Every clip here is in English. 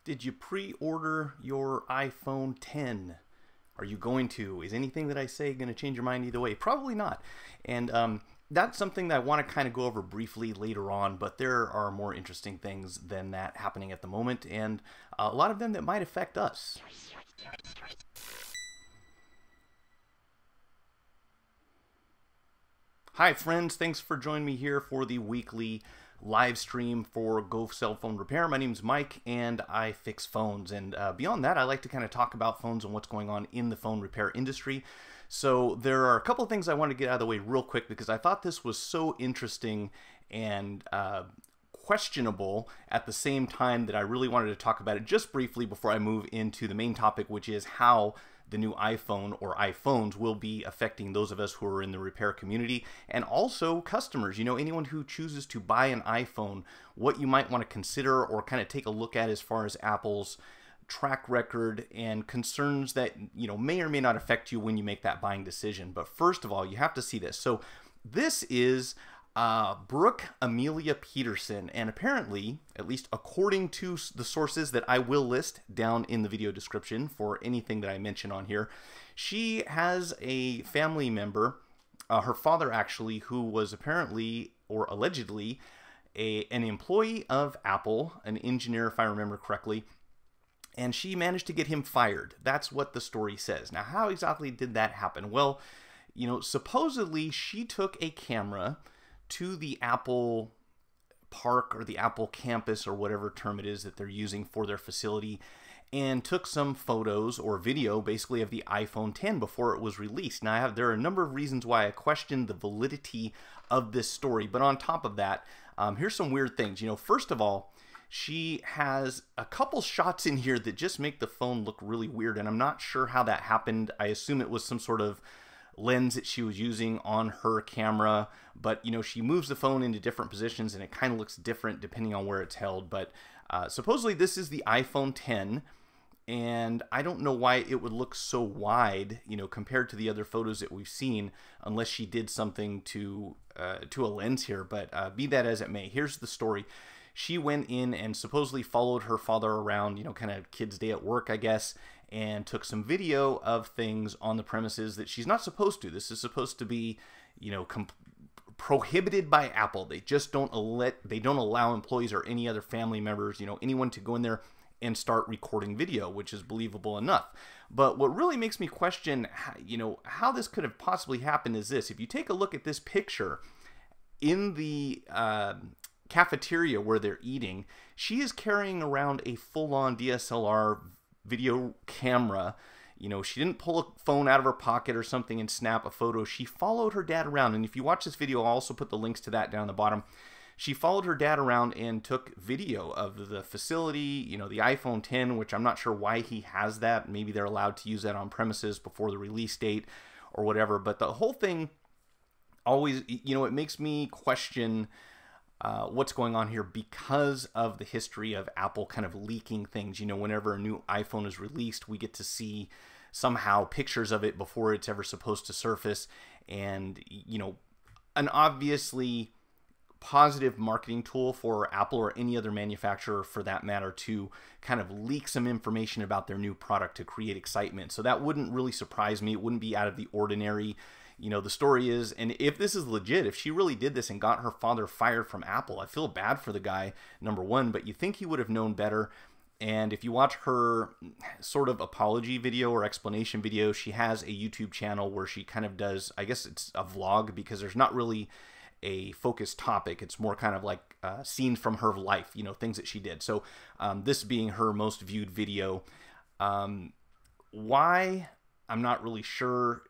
Did you pre-order your iPhone 10? Are you going to? Is anything that I say going to change your mind either way? Probably not. And that's something that I want to kind of go over briefly later on, but there are more interesting things than that happening at the moment, and a lot of them that might affect us. Hi friends, thanks for joining me here for the weekly live stream for Go Cell Phone Repair. My name's Mike and I fix phones, and beyond that I like to kind of talk about phones and what's going on in the phone repair industry. So there are a couple of things I want to get out of the way real quick because I thought this was so interesting and questionable at the same time that I really wanted to talk about it just briefly before I move into the main topic, which is how the new iPhone or iPhones will be affecting those of us who are in the repair community and also customers. You know, anyone who chooses to buy an iPhone, what you might want to consider or kind of take a look at as far as Apple's track record and concerns that, you know, may or may not affect you when you make that buying decision. But first of all, you have to see this. So this is Brooke, Ameila Peterson, and apparently, at least according to the sources that I will list down in the video description for anything that I mention on here, she has a family member, her father actually, who was apparently or allegedly an employee of Apple, an engineer if I remember correctly, and she managed to get him fired. That's what the story says. Now, how exactly did that happen? Well, you know, supposedly she took a camera to the Apple park or the Apple campus or whatever term it is that they're using for their facility and took some photos or video basically of the iPhone 10 before it was released. Now there are a number of reasons why I question the validity of this story, but on top of that, here's some weird things. You know, first of all, she has a couple shots in here that just make the phone look really weird, and I'm not sure how that happened. I assume it was some sort of lens that she was using on her camera, but you know, she moves the phone into different positions and it kind of looks different depending on where it's held. But supposedly this is the iPhone 10, and I don't know why it would look so wide, you know, compared to the other photos that we've seen, unless she did something to a lens here. But be that as it may, here's the story. She went in and supposedly followed her father around, you know, kind of kid's day at work, I guess, and took some video of things on the premises that she's not supposed to. This is supposed to be, you know, prohibited by Apple. They just don't allow employees or any other family members, you know, anyone to go in there and start recording video, which is believable enough. But what really makes me question, you know, how this could have possibly happened is this. If you take a look at this picture in the cafeteria where they're eating, she is carrying around a full-on DSLR video camera. You know, she didn't pull a phone out of her pocket or something and snap a photo. She followed her dad around, and if you watch this video, I'll also put the links to that down the bottom. She followed her dad around and took video of the facility, you know, the iPhone 10, which I'm not sure why he has that. Maybe they're allowed to use that on premises before the release date or whatever. But the whole thing always, you know, it makes me question what's going on here because of the history of Apple kind of leaking things. You know, whenever a new iPhone is released, we get to see somehow pictures of it before it's ever supposed to surface. And, you know, an obviously positive marketing tool for Apple or any other manufacturer for that matter to kind of leak some information about their new product to create excitement. So that wouldn't really surprise me. It wouldn't be out of the ordinary. You know, the story is, and if this is legit, if she really did this and got her father fired from Apple, I feel bad for the guy, number one, but you think he would have known better. And if you watch her sort of apology video or explanation video, she has a YouTube channel where she kind of does, I guess it's a vlog because there's not really a focused topic. It's more kind of like scenes from her life, you know, things that she did. So this being her most viewed video. Why? I'm not really sure.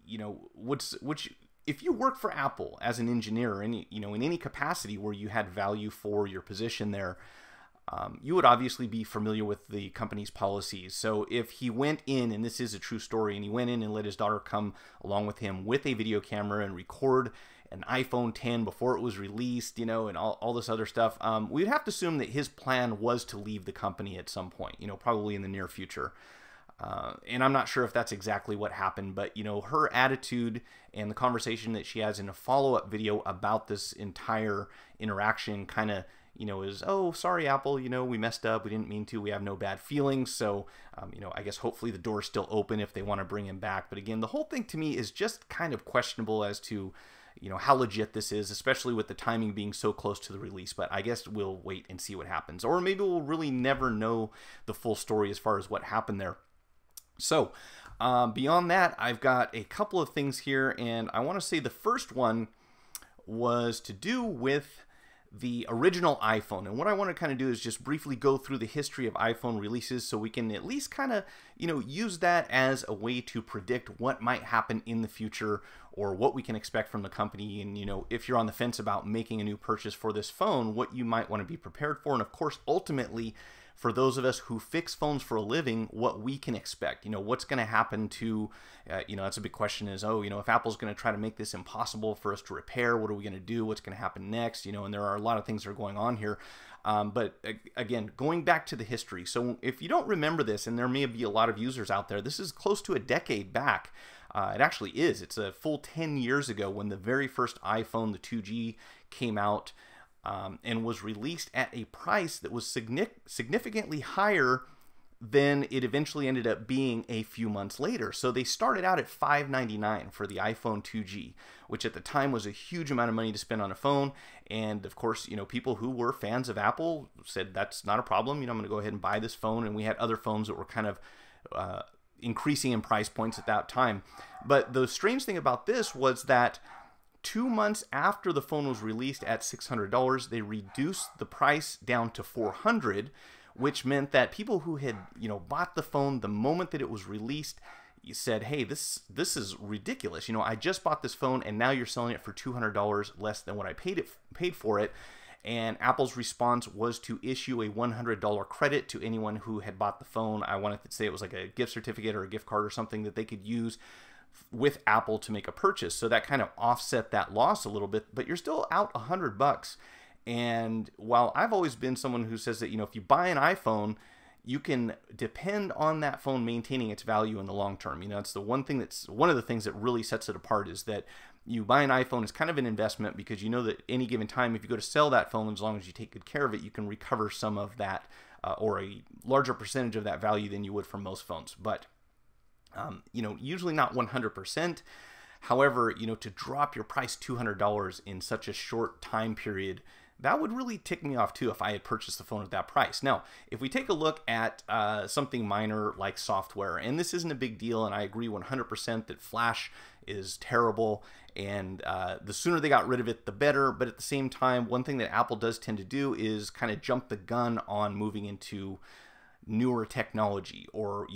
You know, which if you work for Apple as an engineer or any, you know, in any capacity where you had value for your position there, you would obviously be familiar with the company's policies. So if he went in, and this is a true story, and he went in and let his daughter come along with him with a video camera and record an iPhone 10 before it was released, you know, and all this other stuff, we'd have to assume that his plan was to leave the company at some point, you know, probably in the near future. And I'm not sure if that's exactly what happened, but, you know, her attitude and the conversation that she has in a follow-up video about this entire interaction kind of is, oh, sorry, Apple, we messed up. We didn't mean to. We have no bad feelings. So, I guess hopefully the door's still open if they want to bring him back. But again, the whole thing to me is just kind of questionable as to, how legit this is, especially with the timing being so close to the release. But I guess we'll wait and see what happens. Or maybe we'll really never know the full story as far as what happened there. So, beyond that, I've got a couple of things here, and I want to say the first one was to do with the original iPhone. And what I want to kind of do is just briefly go through the history of iPhone releases so we can at least kind of, use that as a way to predict what might happen in the future or what we can expect from the company. And, if you're on the fence about making a new purchase for this phone, what you might want to be prepared for. And of course, ultimately, for those of us who fix phones for a living, what we can expect, what's going to happen to, that's a big question is, if Apple's going to try to make this impossible for us to repair, what are we going to do? What's going to happen next? And there are a lot of things that are going on here. But again, going back to the history. So if you don't remember this, and there may be a lot of users out there, this is close to a decade back. It actually is. It's a full 10 years ago when the very first iPhone, the 2G, came out. And was released at a price that was significantly higher than it eventually ended up being a few months later. So they started out at $599 for the iPhone 2G, which at the time was a huge amount of money to spend on a phone. And of course, people who were fans of Apple said that's not a problem. I'm going to go ahead and buy this phone. And we had other phones that were kind of increasing in price points at that time. But the strange thing about this was that 2 months after the phone was released at $600, they reduced the price down to $400, which meant that people who had, bought the phone the moment that it was released, said, hey, this is ridiculous. I just bought this phone and now you're selling it for $200 less than what I paid for it. And Apple's response was to issue a $100 credit to anyone who had bought the phone. I wanted to say it was like a gift certificate or a gift card or something that they could use with Apple to make a purchase. So that kind of offset that loss a little bit, but you're still out $100. And while I've always been someone who says that, if you buy an iPhone, you can depend on that phone maintaining its value in the long term. It's the one of the things that really sets it apart is that you buy an iPhone, it's kind of an investment because you know that any given time, if you go to sell that phone, as long as you take good care of it, you can recover some of that or a larger percentage of that value than you would from most phones. But usually not 100%. However, to drop your price $200 in such a short time period, that would really tick me off too if I had purchased the phone at that price. Now, if we take a look at something minor like software, and this isn't a big deal, and I agree 100% that Flash is terrible, and the sooner they got rid of it, the better. But at the same time, one thing that Apple does tend to do is kind of jump the gun on moving into newer technology, or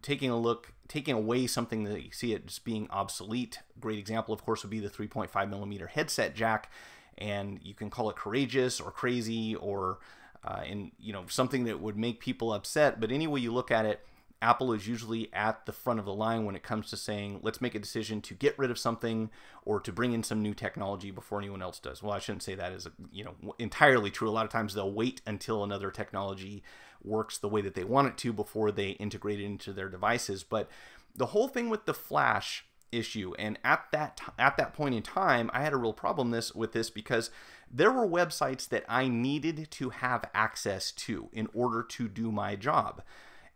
taking away something that you see it just being obsolete. Great example, of course, would be the 3.5mm headset jack, and you can call it courageous or crazy or something that would make people upset. But any way you look at it, Apple is usually at the front of the line when it comes to saying, let's make a decision to get rid of something or to bring in some new technology before anyone else does. Well, I shouldn't say that is entirely true. A lot of times they'll wait until another technology works the way that they want it to before they integrate it into their devices. But the whole thing with the Flash issue, and at that point in time, I had a real problem with this because there were websites that I needed to have access to in order to do my job.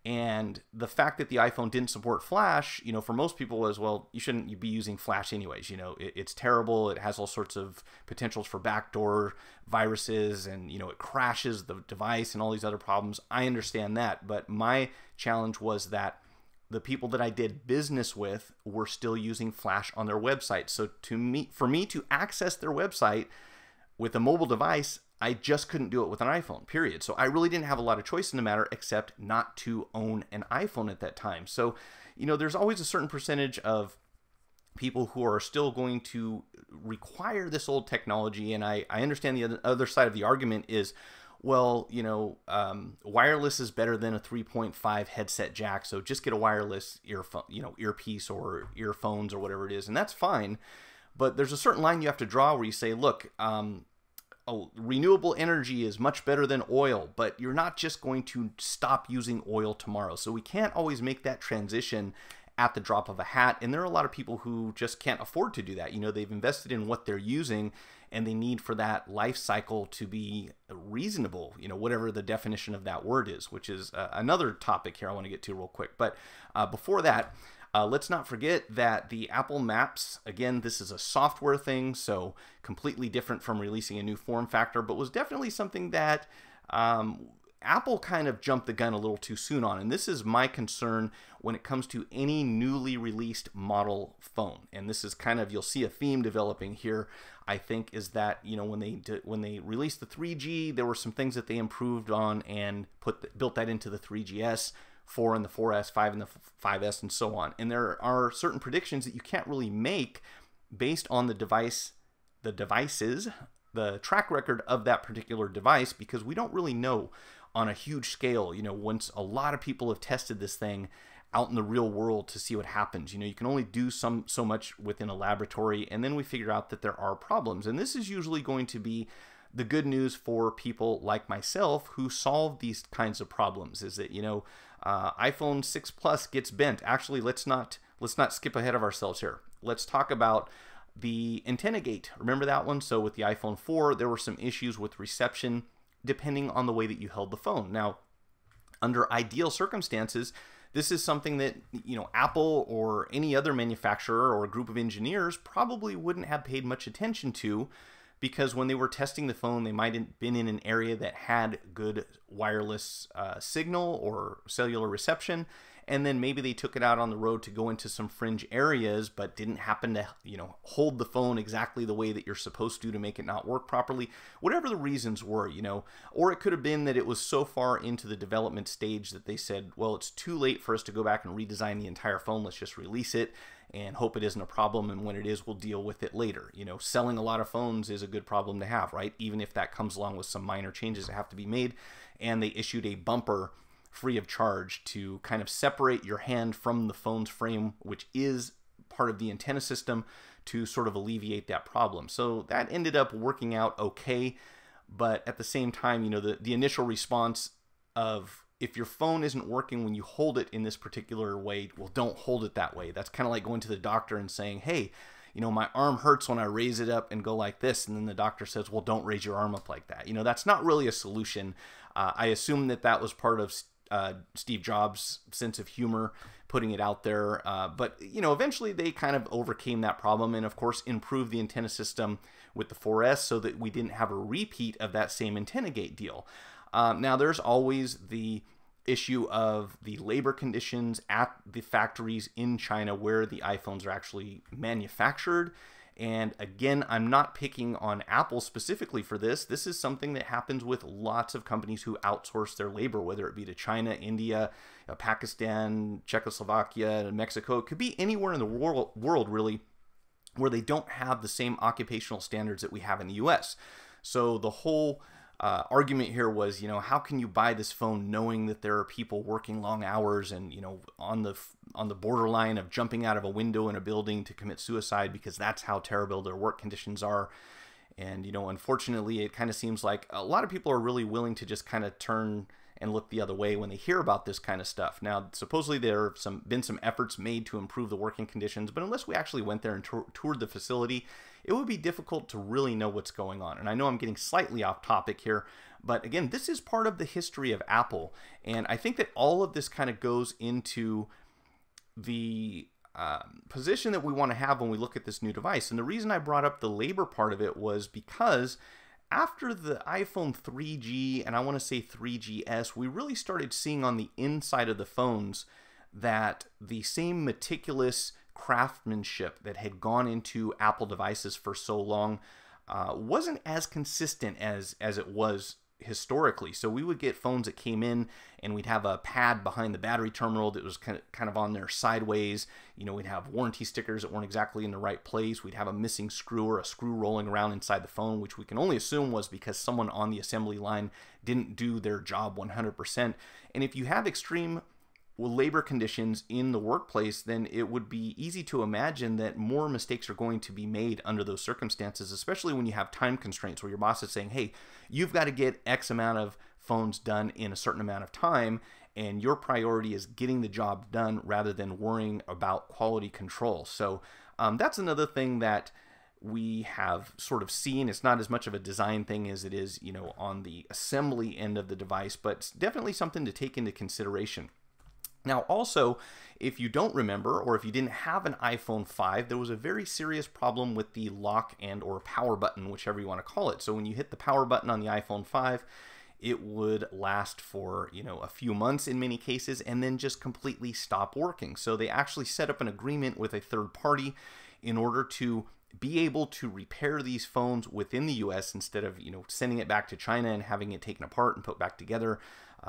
And the fact that the iPhone didn't support Flash, for most people was, well, you shouldn't be using Flash anyways. It's terrible. It has all sorts of potentials for backdoor viruses, and, it crashes the device and all these other problems. I understand that. But my challenge was that the people that I did business with were still using Flash on their website. So for me to access their website with a mobile device, I just couldn't do it with an iPhone, period. So I really didn't have a lot of choice in the matter except not to own an iPhone at that time. So, there's always a certain percentage of people who are still going to require this old technology. And I understand the other side of the argument is, well, wireless is better than a 3.5 headset jack. So just get a wireless earpiece or earphones or whatever it is. And that's fine. But there's a certain line you have to draw where you say, look, renewable energy is much better than oil, but you're not just going to stop using oil tomorrow. So we can't always make that transition at the drop of a hat. And there are a lot of people who just can't afford to do that. You know, they've invested in what they're using, and they need for that life cycle to be reasonable, you know, whatever the definition of that word is, which is another topic here I want to get to real quick. But before that, let's not forget that the Apple Maps, again, this is a software thing, so completely different from releasing a new form factor, but was definitely something that Apple kind of jumped the gun a little too soon on. And this is my concern when it comes to any newly released model phone. And this is kind of, you'll see a theme developing here, I think, is that, you know, when they released the 3G, there were some things that they improved on and built that into the 3GS, 4 and the 4S, 5 and the 5S, and so on. And there are certain predictions that you can't really make based on the devices, the track record of that particular device, because we don't really know on a huge scale, you know, once a lot of people have tested this thing out in the real world to see what happens. You know, you can only do so much within a laboratory, and then we figure out that there are problems. And this is usually going to be the good news for people like myself who solve these kinds of problems, is that, you know, iPhone 6 Plus gets bent. Actually, let's not skip ahead of ourselves here. Let's talk about the antenna gate. Remember that one? So with the iPhone 4, there were some issues with reception depending on the way that you held the phone. Now, under ideal circumstances, this is something that, you know, Apple or any other manufacturer or a group of engineers probably wouldn't have paid much attention to, because when they were testing the phone, they might have been in an area that had good wireless signal or cellular reception, and then maybe they took it out on the road to go into some fringe areas, but didn't happen to, you know, hold the phone exactly the way that you're supposed to make it not work properly. Whatever the reasons were, you know, or it could have been that it was so far into the development stage that they said, well, it's too late for us to go back and redesign the entire phone. Let's just release it and hope it isn't a problem, and when it is, we'll deal with it later. You know, selling a lot of phones is a good problem to have, right? Even if that comes along with some minor changes that have to be made. And they issued a bumper free of charge to kind of separate your hand from the phone's frame, which is part of the antenna system, to sort of alleviate that problem. So that ended up working out okay, but at the same time, you know, the initial response of, if your phone isn't working when you hold it in this particular way, well, don't hold it that way. That's kind of like going to the doctor and saying, hey, you know, my arm hurts when I raise it up and go like this. And then the doctor says, well, don't raise your arm up like that. You know, that's not really a solution. I assume that was part of Steve Jobs' sense of humor, putting it out there. But, you know, eventually they kind of overcame that problem and, of course, improved the antenna system with the 4S so that we didn't have a repeat of that same antenna gate deal. Now, there's always the issue of the labor conditions at the factories in China where the iPhones are actually manufactured. And again, I'm not picking on Apple specifically for this. This is something that happens with lots of companies who outsource their labor, whether it be to China, India, Pakistan, Czechoslovakia, Mexico. It could be anywhere in the world really, where they don't have the same occupational standards that we have in the US. So the whole argument here was, you know, how can you buy this phone knowing that there are people working long hours and, you know, on the borderline of jumping out of a window in a building to commit suicide because that's how terrible their work conditions are. And, you know, unfortunately, it kind of seems like a lot of people are really willing to just kind of turn and look the other way when they hear about this kind of stuff. Now, supposedly there have been some efforts made to improve the working conditions, but unless we actually went there and toured the facility, it would be difficult to really know what's going on. And I know I'm getting slightly off topic here, but again, this is part of the history of Apple. And I think that all of this kind of goes into the position that we want to have when we look at this new device. And the reason I brought up the labor part of it was because after the iPhone 3G, and I want to say 3GS, we really started seeing on the inside of the phones that the same meticulous craftsmanship that had gone into Apple devices for so long wasn't as consistent as it was historically. So we would get phones that came in and we'd have a pad behind the battery terminal that was kind of on there sideways. You know, we'd have warranty stickers that weren't exactly in the right place. We'd have a missing screw or a screw rolling around inside the phone, which we can only assume was because someone on the assembly line didn't do their job 100%. And if you have extreme labor conditions in the workplace, then it would be easy to imagine that more mistakes are going to be made under those circumstances, especially when you have time constraints where your boss is saying, hey, you've got to get X amount of phones done in a certain amount of time, and your priority is getting the job done rather than worrying about quality control. So that's another thing that we have sort of seen. It's not as much of a design thing as it is, you know, on the assembly end of the device, but it's definitely something to take into consideration. Now, also, if you don't remember, or if you didn't have an iPhone 5, there was a very serious problem with the lock and or power button, whichever you want to call it. So when you hit the power button on the iPhone 5, it would last for, you know, a few months in many cases and then just completely stop working. So they actually set up an agreement with a third party in order to be able to repair these phones within the US instead of, you know, sending it back to China and having it taken apart and put back together.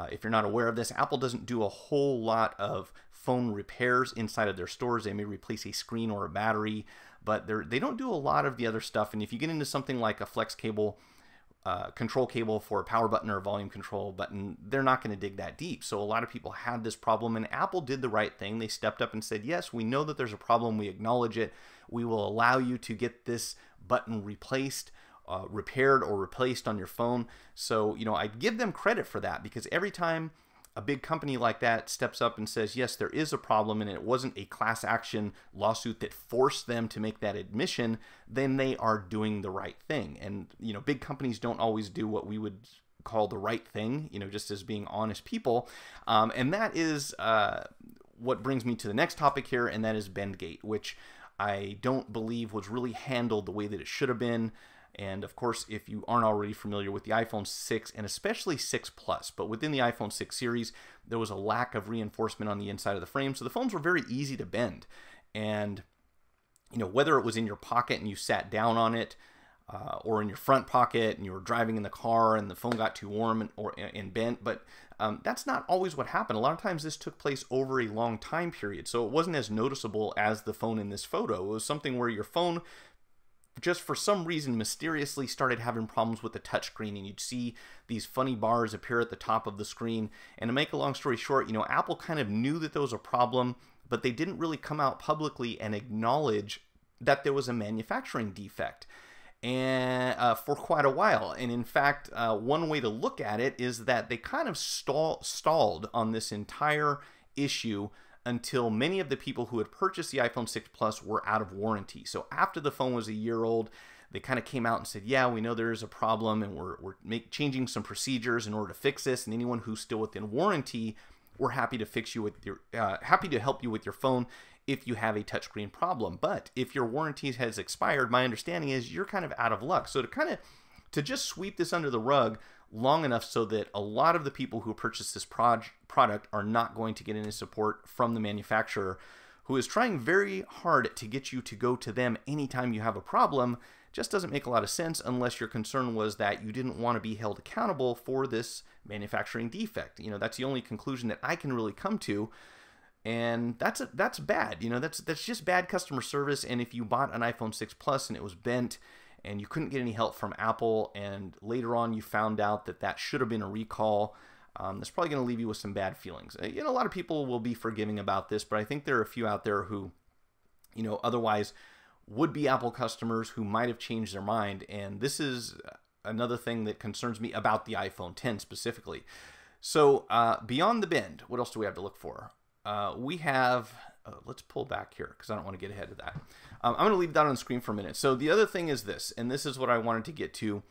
If you're not aware of this, Apple doesn't do a whole lot of phone repairs inside of their stores. They may replace a screen or a battery, but they don't do a lot of the other stuff. And if you get into something like a flex cable, control cable for a power button or a volume control button, they're not going to dig that deep. So a lot of people had this problem, and Apple did the right thing. They stepped up and said, yes, we know that there's a problem. We acknowledge it. We will allow you to get this button replaced, repaired or replaced on your phone. So, you know, I give them credit for that, because every time a big company like that steps up and says, yes, there is a problem, and it wasn't a class action lawsuit that forced them to make that admission, then they are doing the right thing. And, you know, big companies don't always do what we would call the right thing, you know, just as being honest people. And that is what brings me to the next topic here, and that is Bendgate, which I don't believe was really handled the way that it should have been. And of course, if you aren't already familiar with the iPhone 6 and especially 6 Plus, but within the iPhone 6 series, there was a lack of reinforcement on the inside of the frame. So the phones were very easy to bend. And, you know, whether it was in your pocket and you sat down on it, or in your front pocket and you were driving in the car and the phone got too warm and bent, but that's not always what happened. A lot of times this took place over a long time period. So it wasn't as noticeable as the phone in this photo. It was something where your phone just for some reason mysteriously started having problems with the touchscreen, and you'd see these funny bars appear at the top of the screen. And to make a long story short, you know, Apple kind of knew that there was a problem, but they didn't really come out publicly and acknowledge that there was a manufacturing defect and for quite a while. And in fact, one way to look at it is that they kind of stalled on this entire issue until many of the people who had purchased the iPhone 6 Plus were out of warranty. So after the phone was a year old, they kind of came out and said, yeah, we know there is a problem, and we're changing some procedures in order to fix this, and anyone who's still within warranty, we're happy to fix you with your happy to help you with your phone if you have a touchscreen problem. But if your warranty has expired, my understanding is you're kind of out of luck. So to just sweep this under the rug long enough so that a lot of the people who purchase this product are not going to get any support from the manufacturer, who is trying very hard to get you to go to them anytime you have a problem, just doesn't make a lot of sense unless your concern was that you didn't want to be held accountable for this manufacturing defect. You know, that's the only conclusion that I can really come to. And that's bad. You know, that's just bad customer service. And if you bought an iPhone 6 Plus and it was bent and you couldn't get any help from Apple, and later on you found out that that should have been a recall, that's probably going to leave you with some bad feelings. You know, a lot of people will be forgiving about this, but I think there are a few out there who, you know, otherwise would be Apple customers who might have changed their mind. And this is another thing that concerns me about the iPhone 10 specifically. So beyond the bend, what else do we have to look for? We have, let's pull back here because I don't want to get ahead of that. I'm going to leave that on the screen for a minute. So the other thing is this, and this is what I wanted to get to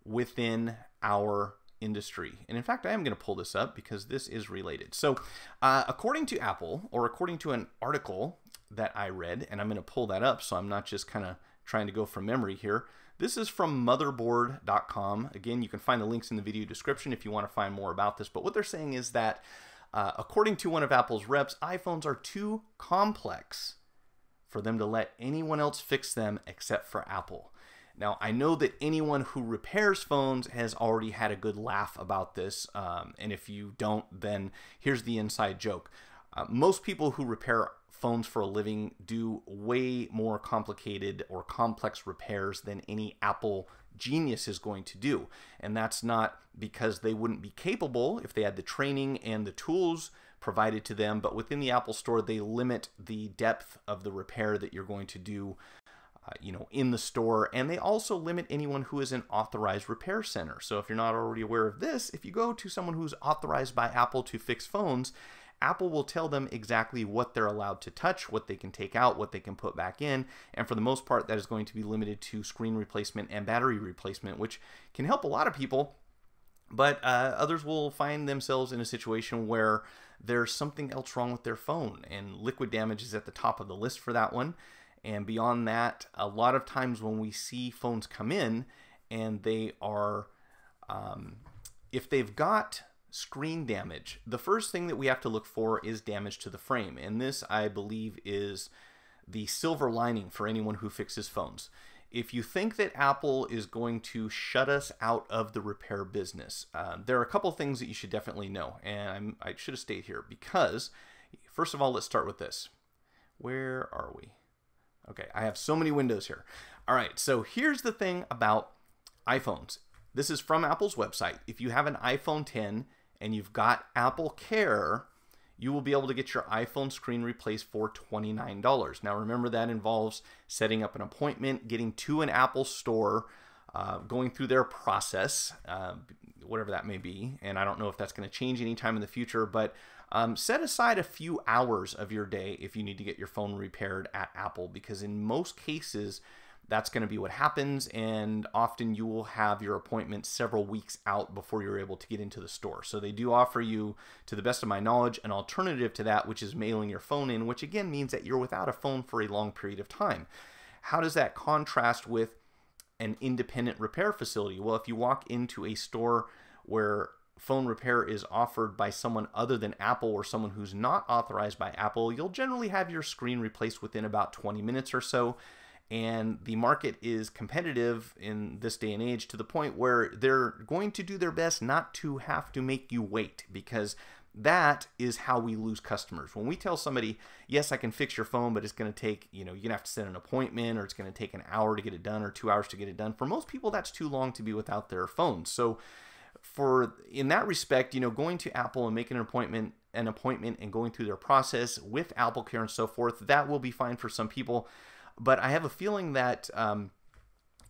within our industry. And in fact, I am going to pull this up because this is related. So according to Apple, or according to an article that I read, and I'm going to pull that up so I'm not just kind of trying to go from memory here. This is from motherboard.com. Again, you can find the links in the video description if you want to find more about this. But what they're saying is that according to one of Apple's reps, iPhones are too complex for them to let anyone else fix them except for Apple. Now, I know that anyone who repairs phones has already had a good laugh about this, and if you don't, then here's the inside joke. Most people who repair phones for a living do way more complicated or complex repairs than any Apple genius is going to do. And that's not because they wouldn't be capable if they had the training and the tools provided to them, but within the Apple Store, they limit the depth of the repair that you're going to do in the store, and they also limit anyone who is an authorized repair center. So if you're not already aware of this, if you go to someone who's authorized by Apple to fix phones, Apple will tell them exactly what they're allowed to touch, what they can take out, what they can put back in, and for the most part, that is going to be limited to screen replacement and battery replacement, which can help a lot of people, but others will find themselves in a situation where there's something else wrong with their phone, and liquid damage is at the top of the list for that one. And beyond that, a lot of times when we see phones come in and they are, if they've got screen damage, the first thing that we have to look for is damage to the frame. And this, I believe, is the silver lining for anyone who fixes phones. If you think that Apple is going to shut us out of the repair business, there are a couple things that you should definitely know. And I should have stayed here because, first of all, let's start with this. Where are we? Okay, I have so many windows here. All right, so here's the thing about iPhones. This is from Apple's website. If you have an iPhone 10 and you've got Applecare, you will be able to get your iPhone screen replaced for $29. Now remember, that involves setting up an appointment, getting to an Apple store, going through their process, whatever that may be. And I don't know if that's going to change anytime in the future, but set aside a few hours of your day if you need to get your phone repaired at Apple, because in most cases, that's going to be what happens, and often you will have your appointment several weeks out before you're able to get into the store. So they do offer you, to the best of my knowledge, an alternative to that, which is mailing your phone in, which again means that you're without a phone for a long period of time. How does that contrast with an independent repair facility? Well, if you walk into a store where phone repair is offered by someone other than Apple or someone who's not authorized by Apple, you'll generally have your screen replaced within about 20 minutes or so. And the market is competitive in this day and age to the point where they're going to do their best not to have to make you wait, because that is how we lose customers. When we tell somebody, yes, I can fix your phone, but it's going to take, you're going to have to set an appointment, or it's going to take an hour to get it done or 2 hours to get it done. For most people, that's too long to be without their phones. So in that respect, going to Apple and making an appointment and going through their process with Applecare and so forth, that will be fine for some people. But I have a feeling that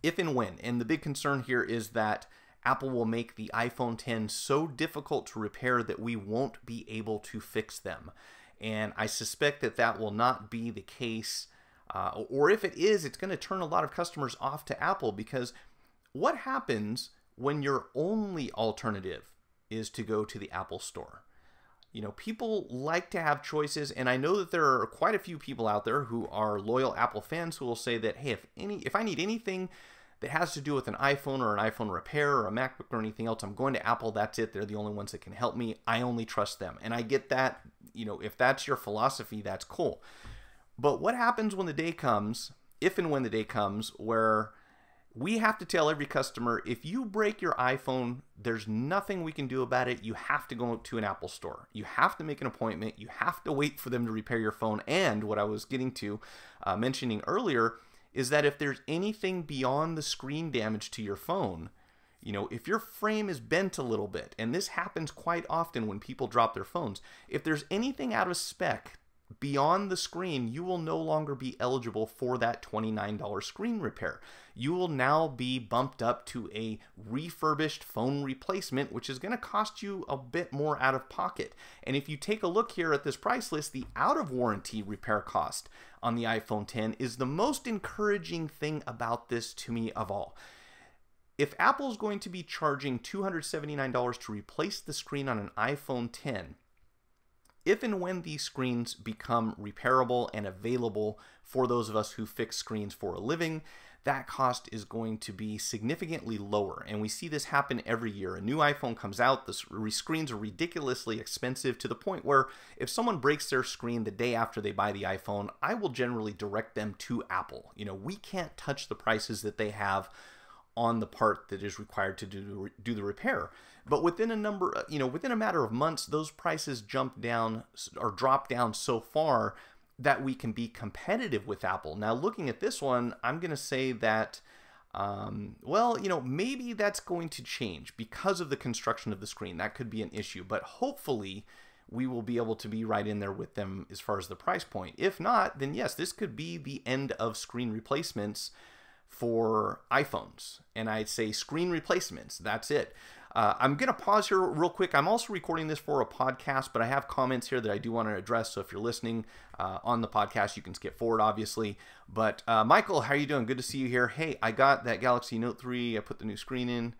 if and when, and the big concern here is that Apple will make the iPhone 10 so difficult to repair that we won't be able to fix them. And I suspect that that will not be the case, or if it is, it's going to turn a lot of customers off to Apple, because what happens when your only alternative is to go to the Apple Store? People like to have choices, and I know that there are quite a few people out there who are loyal Apple fans who will say that, hey, if I need anything that has to do with an iPhone or an iPhone repair or a MacBook or anything else, I'm going to Apple. That's it. They're the only ones that can help me. I only trust them. And I get that. If that's your philosophy, that's cool. But what happens when the day comes, if and when the day comes, where we have to tell every customer, if you break your iPhone, there's nothing we can do about it. You have to go to an Apple store. You have to make an appointment. You have to wait for them to repair your phone. And what I was getting to, mentioning earlier, is that if there's anything beyond the screen damage to your phone, if your frame is bent a little bit, and this happens quite often when people drop their phones, if there's anything out of spec beyond the screen, you will no longer be eligible for that $29 screen repair. You will now be bumped up to a refurbished phone replacement, which is going to cost you a bit more out of pocket. And if you take a look here at this price list, the out of warranty repair cost on the iPhone 10 is the most encouraging thing about this to me of all. If Apple is going to be charging $279 to replace the screen on an iPhone 10, if and when these screens become repairable and available for those of us who fix screens for a living, that cost is going to be significantly lower. And we see this happen every year. A new iPhone comes out, the screens are ridiculously expensive, to the point where if someone breaks their screen the day after they buy the iPhone, I will generally direct them to Apple. We can't touch the prices that they have on the part that is required to do the repair. But within a matter of months, those prices drop down so far that we can be competitive with Apple. Now, looking at this one, I'm going to say that, maybe that's going to change because of the construction of the screen. That could be an issue, but hopefully we will be able to be right in there with them as far as the price point. If not, then yes, this could be the end of screen replacements for iPhones. And I'd say screen replacements, that's it. I'm going to pause here real quick. I'm also recording this for a podcast, but I have comments here that I do want to address. So if you're listening on the podcast, you can skip forward, obviously. But Michael, how are you doing? Good to see you here. Hey, I got that Galaxy Note 3. I put the new screen in.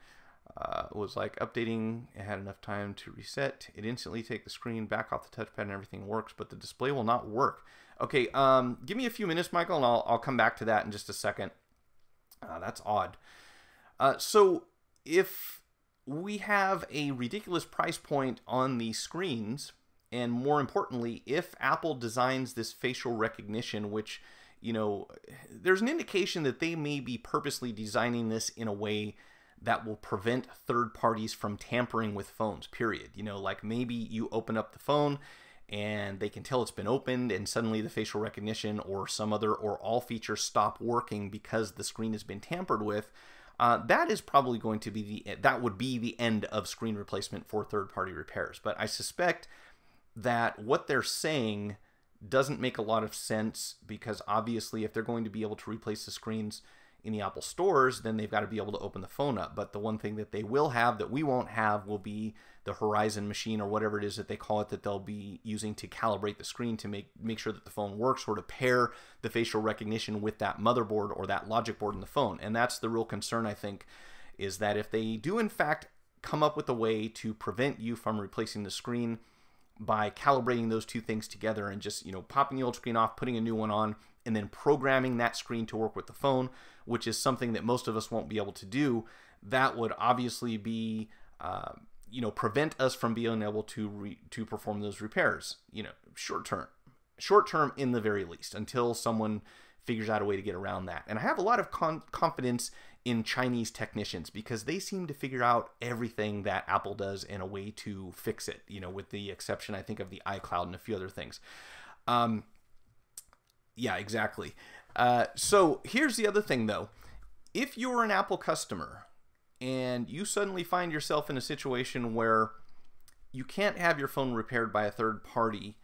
It was like updating. It had enough time to reset. It instantly take the screen back off the touchpad and everything works, but the display will not work. Okay, give me a few minutes, Michael, and I'll come back to that in just a second. That's odd. So if we have a ridiculous price point on the screens, and more importantly, if Apple designs this facial recognition, which, you know, there's an indication that they may be purposely designing this in a way that will prevent third parties from tampering with phones, period. You know, like maybe you open up the phone and they can tell it's been opened and suddenly the facial recognition or some other or all features stop working because the screen has been tampered with. That is probably going to be that would be the end of screen replacement for third-party repairs. But I suspect that what they're saying doesn't make a lot of sense, because obviously if they're going to be able to replace the screens in the Apple stores, then they've got to be able to open the phone up. But the one thing that they will have that we won't have will be the Horizon machine, or whatever it is that they call it, that they'll be using to calibrate the screen to make sure that the phone works, or to pair the facial recognition with that motherboard or that logic board in the phone. And that's the real concern, I think, is that if they do in fact come up with a way to prevent you from replacing the screen by calibrating those two things together and just, you know, popping the old screen off, putting a new one on, and then programming that screen to work with the phone, which is something that most of us won't be able to do, that would obviously be, you know, prevent us from being able to perform those repairs, you know, short term in the very least, until someone figures out a way to get around that. And I have a lot of confidence in Chinese technicians, because they seem to figure out everything that Apple does in a way to fix it, you know, with the exception, I think, of the iCloud and a few other things. Yeah, exactly. So here's the other thing, though. If you're an Apple customer and you suddenly find yourself in a situation where you can't have your phone repaired by a third party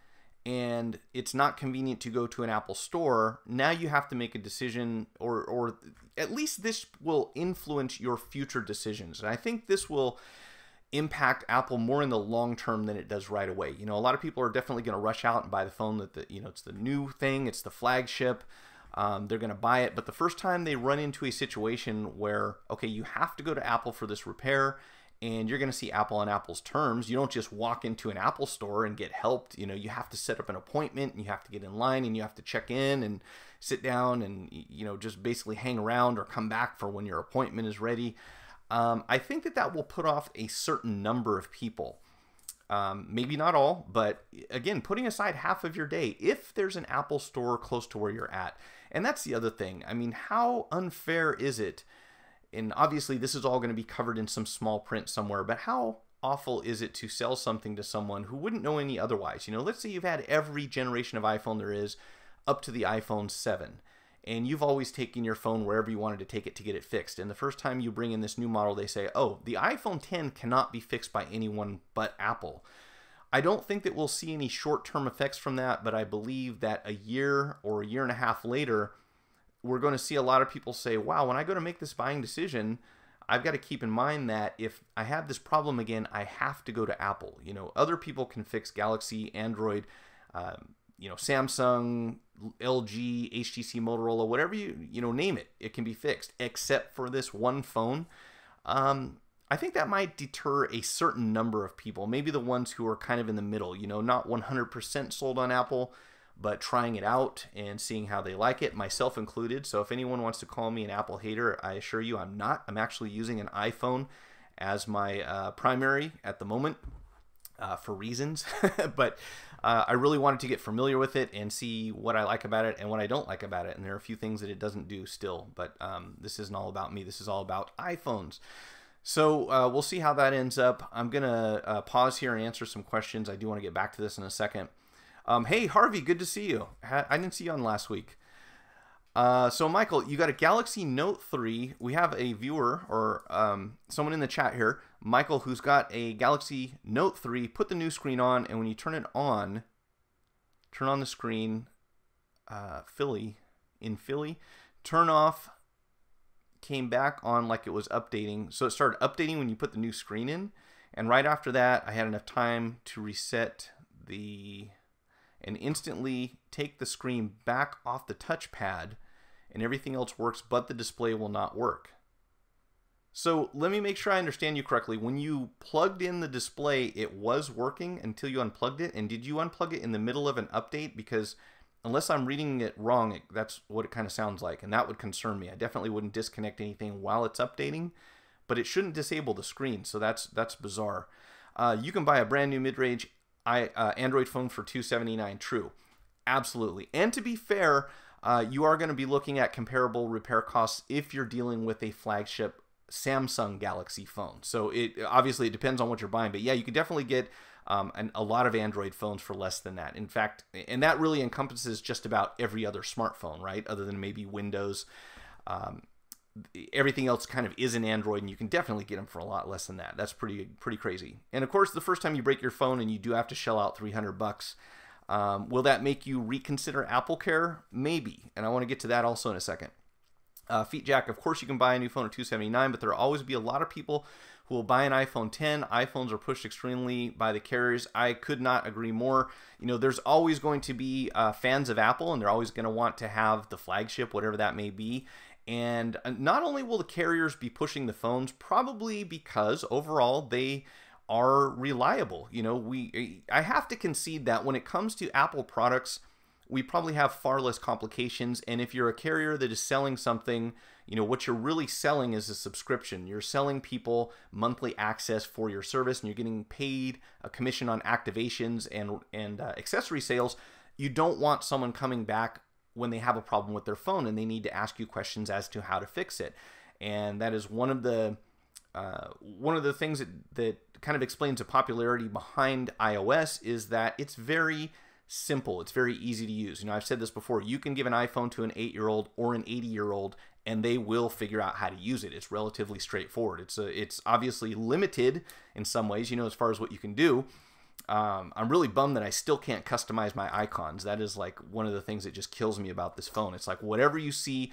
and it's not convenient to go to an Apple store, now you have to make a decision, or at least this will influence your future decisions. And I think this will impact Apple more in the long term than it does right away. You know, a lot of people are definitely going to rush out and buy the phone that you know, it's the new thing, it's the flagship. They're going to buy it, but the first time they run into a situation where, okay, you have to go to Apple for this repair, and you're going to see Apple on Apple's terms. You don't just walk into an Apple store and get helped. You know, you have to set up an appointment, and you have to get in line, and you have to check in and sit down and, you know, just basically hang around or come back for when your appointment is ready. I think that will put off a certain number of people. Maybe not all, but again, putting aside half of your day, if there's an Apple store close to where you're at. And that's the other thing. I mean, how unfair is it? And obviously this is all going to be covered in some small print somewhere, but how awful is it to sell something to someone who wouldn't know any otherwise? You know, let's say you've had every generation of iPhone there is up to the iPhone 7, and you've always taken your phone wherever you wanted to take it to get it fixed. And the first time you bring in this new model, they say, oh, the iPhone 10 cannot be fixed by anyone but Apple. I don't think that we'll see any short-term effects from that, but I believe that a year or a year and a half later, we're going to see a lot of people say, wow, when I go to make this buying decision, I've got to keep in mind that if I have this problem again, I have to go to Apple. You know, other people can fix Galaxy, Android, you know, Samsung, LG, HTC, Motorola, whatever you know, name it, it can be fixed, except for this one phone. I think that might deter a certain number of people, maybe the ones who are kind of in the middle, you know, not 100% sold on Apple, but trying it out and seeing how they like it, myself included. So if anyone wants to call me an Apple hater, I assure you I'm not. I'm actually using an iPhone as my primary at the moment for reasons. But I really wanted to get familiar with it and see what I like about it and what I don't like about it. And there are a few things that it doesn't do still. But this isn't all about me. This is all about iPhones. So we'll see how that ends up. I'm going to pause here and answer some questions. I do want to get back to this in a second. Hey, Harvey, good to see you. I didn't see you on last week. So Michael, you got a Galaxy Note 3. We have a viewer or someone in the chat here, Michael, who's got a Galaxy Note 3. Put the new screen on, and when you turn it on, turn on the screen, Philly, turn off, came back on like it was updating. So it started updating when you put the new screen in, and right after that, I had enough time to reset and instantly take the screen back off the touchpad, and everything else works, but the display will not work. So let me make sure I understand you correctly. When you plugged in the display, it was working until you unplugged it, and did you unplug it in the middle of an update? Because unless I'm reading it wrong, that's what it kind of sounds like, and that would concern me. I definitely wouldn't disconnect anything while it's updating, but it shouldn't disable the screen, so that's bizarre. You can buy a brand new mid-range Android phone for $279. True, absolutely. And to be fair, you are going to be looking at comparable repair costs if you're dealing with a flagship Samsung Galaxy phone. So obviously it depends on what you're buying, but yeah, you could definitely get a lot of Android phones for less than that. In fact, and that really encompasses just about every other smartphone, right? Other than maybe Windows. Everything else kind of is an Android, and you can definitely get them for a lot less than that. That's pretty crazy. And of course, the first time you break your phone and you do have to shell out $300, will that make you reconsider Applecare? Maybe, and I want to get to that also in a second. Feet Jack, of course you can buy a new phone at $279, but there will always be a lot of people who will buy an iPhone 10. iPhones are pushed extremely by the carriers. I could not agree more. You know, there's always going to be fans of Apple, and they're always going to want to have the flagship, whatever that may be. And not only will the carriers be pushing the phones, probably because overall they are reliable. You know, I have to concede that when it comes to Apple products, we probably have far less complications. And if you're a carrier that is selling something, you know, what you're really selling is a subscription. You're selling people monthly access for your service, and you're getting paid a commission on activations and accessory sales. You don't want someone coming back when they have a problem with their phone and they need to ask you questions as to how to fix it. And that is one of the things that kind of explains the popularity behind iOS, is that it's very simple. It's very easy to use. You know, I've said this before. You can give an iPhone to an 8-year-old or an 80-year-old, and they will figure out how to use it. It's relatively straightforward. It's obviously limited in some ways, you know, as far as what you can do. I'm really bummed that I still can't customize my icons. That is like one of the things that just kills me about this phone. It's like whatever you see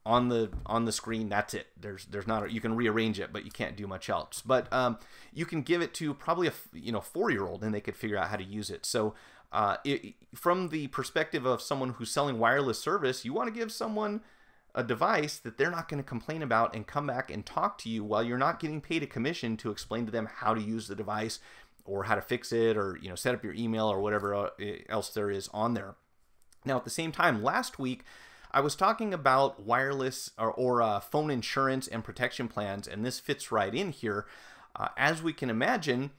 on the screen, that's it. There's not you can rearrange it, but you can't do much else. But you can give it to probably a 4-year-old, and they could figure out how to use it. So from the perspective of someone who's selling wireless service, you want to give someone a device that they're not going to complain about and come back and talk to you while you're not getting paid a commission to explain to them how to use the device or how to fix it, or set up your email or whatever else there is on there. Now, at the same time, last week I was talking about wireless or phone insurance and protection plans, and this fits right in here. As we can imagine,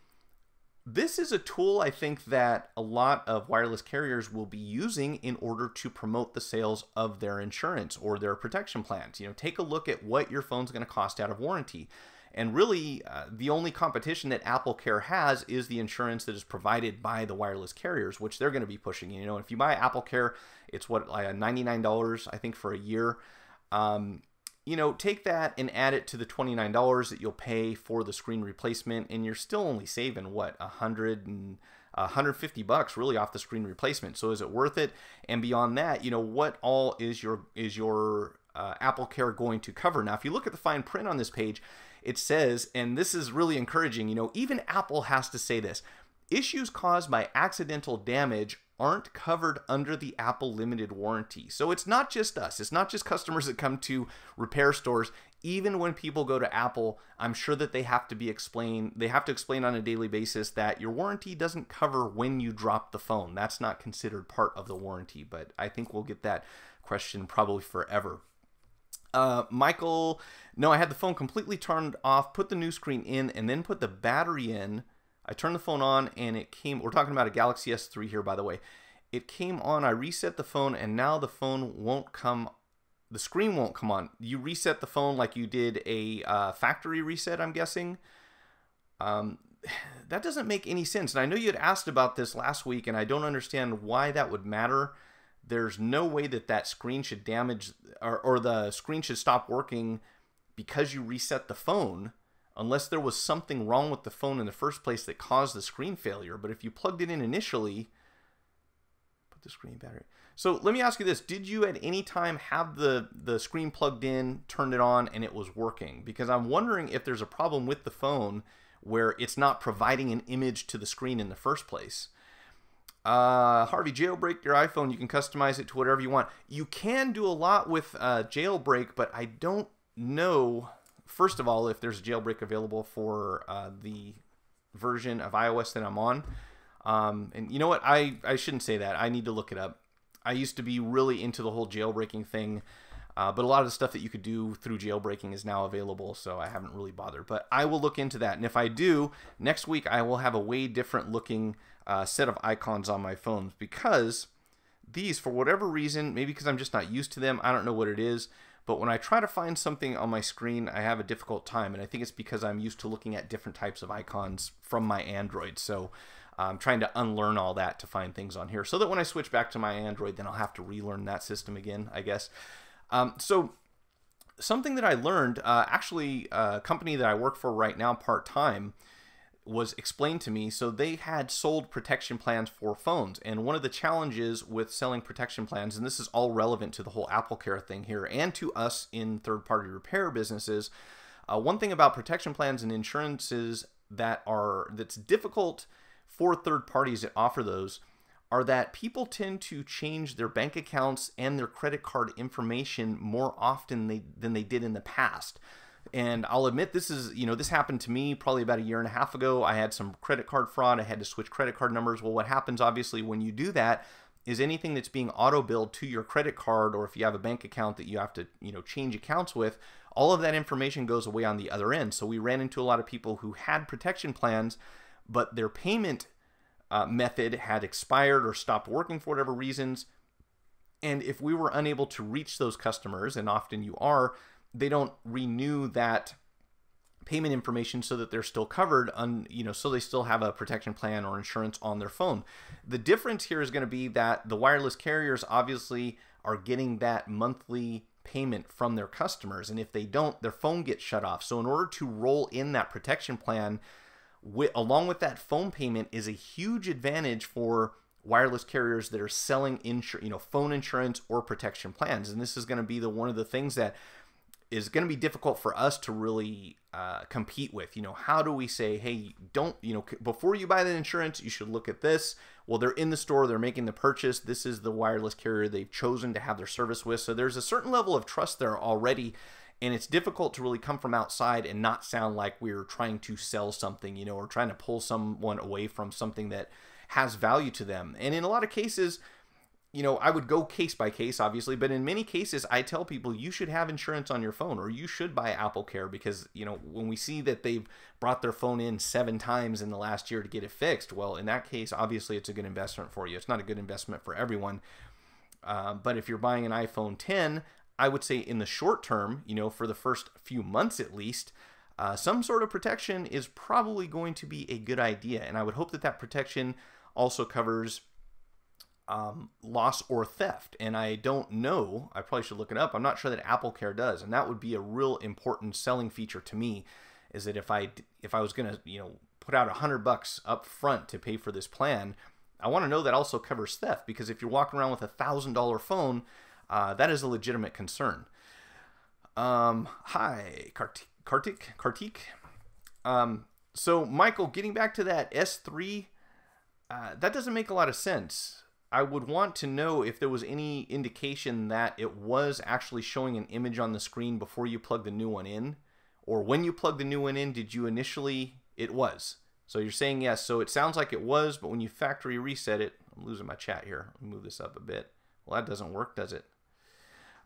this is a tool I think that a lot of wireless carriers will be using in order to promote the sales of their insurance or their protection plans. You know, take a look at what your phone's going to cost out of warranty. And really, the only competition that Applecare has is the insurance that is provided by the wireless carriers, which they're going to be pushing. You know, if you buy Applecare, it's like $99, I think, for a year. You know, take that and add it to the $29 that you'll pay for the screen replacement, and you're still only saving what, $150 really off the screen replacement. So is it worth it? And beyond that, you know, what all is your Applecare going to cover? Now, if you look at the fine print on this page, it says, and this is really encouraging, you know, even Apple has to say this: issues caused by accidental damage aren't covered under the Apple limited warranty. So it's not just us. It's not just customers that come to repair stores. Even when people go to Apple, I'm sure that they have to explain on a daily basis that your warranty doesn't cover when you drop the phone. That's not considered part of the warranty, but I think we'll get that question probably forever. Michael, no, I had the phone completely turned off, put the new screen in, and then put the battery in. I turned the phone on, and it came. We're talking about a Galaxy S3 here, by the way. It came on. I reset the phone, and now the phone won't come. The screen won't come on. You reset the phone like you did a factory reset, I'm guessing. That doesn't make any sense. And I know you had asked about this last week, and I don't understand why that would matter. there's no way that that screen should damage, or the screen should stop working because you reset the phone, unless there was something wrong with the phone in the first place that caused the screen failure. But if you plugged it in initially, put the screen battery. So let me ask you this. Did you at any time have the screen plugged in, turned it on, and it was working? Because I'm wondering if there's a problem with the phone where it's not providing an image to the screen in the first place. Harvey, jailbreak your iPhone. You can customize it to whatever you want. You can do a lot with jailbreak, but I don't know, first of all, if there's a jailbreak available for the version of iOS that I'm on. And you know what? I shouldn't say that. I need to look it up. I used to be really into the whole jailbreaking thing, but a lot of the stuff that you could do through jailbreaking is now available, so I haven't really bothered. But I will look into that, and if I do, next week I will have a way different looking set of icons on my phones, because these, for whatever reason, maybe because I'm just not used to them, I don't know what it is, but when I try to find something on my screen, I have a difficult time, and I think it's because I'm used to looking at different types of icons from my Android. So I'm trying to unlearn all that to find things on here, so that when I switch back to my Android, then I'll have to relearn that system again, I guess. So something that I learned, actually a company that I work for right now part-time, was explained to me. So they had sold protection plans for phones, and one of the challenges with selling protection plans, and this is all relevant to the whole Applecare thing here and to us in third-party repair businesses, one thing about protection plans and insurances that's difficult for third parties that offer those are that people tend to change their bank accounts and their credit card information more often than they did in the past. And I'll admit, this happened to me probably about 1.5 years ago. I had some credit card fraud. I had to switch credit card numbers. Well, what happens obviously when you do that is anything that's being auto billed to your credit card, or if you have a bank account that you have to, change accounts with, all of that information goes away on the other end. So we ran into a lot of people who had protection plans, but their payment method had expired or stopped working for whatever reasons. And if we were unable to reach those customers, and often you are, they don't renew that payment information so that they're still covered so they still have a protection plan or insurance on their phone. The difference here is going to be that the wireless carriers obviously are getting that monthly payment from their customers, and if they don't, their phone gets shut off. So in order to roll in that protection plan along with that phone payment is a huge advantage for wireless carriers that are selling phone insurance or protection plans. And this is going to be one of the things that is going to be difficult for us to really compete with. How do we say, hey, don't, before you buy the insurance, you should look at this. Well, they're in the store, they're making the purchase. This is the wireless carrier they've chosen to have their service with. So there's a certain level of trust there already. And it's difficult to really come from outside and not sound like we're trying to sell something, or trying to pull someone away from something that has value to them. And in a lot of cases, I would go case by case, obviously, but in many cases, I tell people you should have insurance on your phone, or you should buy Applecare, because, when we see that they've brought their phone in 7 times in the last year to get it fixed, well, in that case, obviously, it's a good investment for you. It's not a good investment for everyone. But if you're buying an iPhone 10, I would say in the short term, for the first few months at least, some sort of protection is probably going to be a good idea. And I would hope that that protection also covers loss or theft. And I don't know, I probably should look it up. I'm not sure that Applecare does. And that would be a real important selling feature to me, is that if I was going to, put out $100 up front to pay for this plan, I want to know that also covers theft, because if you're walking around with a $1,000 phone, that is a legitimate concern. Hi, Kartik. So Michael, getting back to that S3, that doesn't make a lot of sense. I would want to know if there was any indication that it was actually showing an image on the screen before you plug the new one in, or when you plug the new one in, did you initially, it was. So you're saying yes, so it sounds like it was, but when you factory reset it, I'm losing my chat here. Let me move this up a bit. Well, that doesn't work, does it?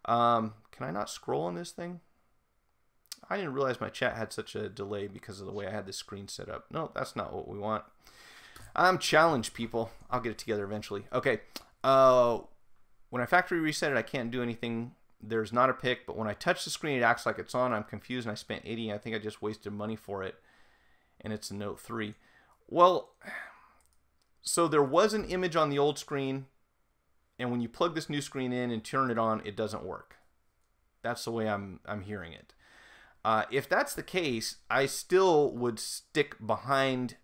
Can I not scroll on this thing? I didn't realize my chat had such a delay because of the way I had this screen set up. No, that's not what we want. I'm challenged, people. I'll get it together eventually. Okay. When I factory reset it, I can't do anything. There's not a pic, but when I touch the screen, it acts like it's on. I'm confused, and I spent $80. I think I just wasted money for it, and it's a Note 3. Well, so there was an image on the old screen, and when you plug this new screen in and turn it on, it doesn't work. That's the way I'm hearing it. If that's the case, I still would stick behind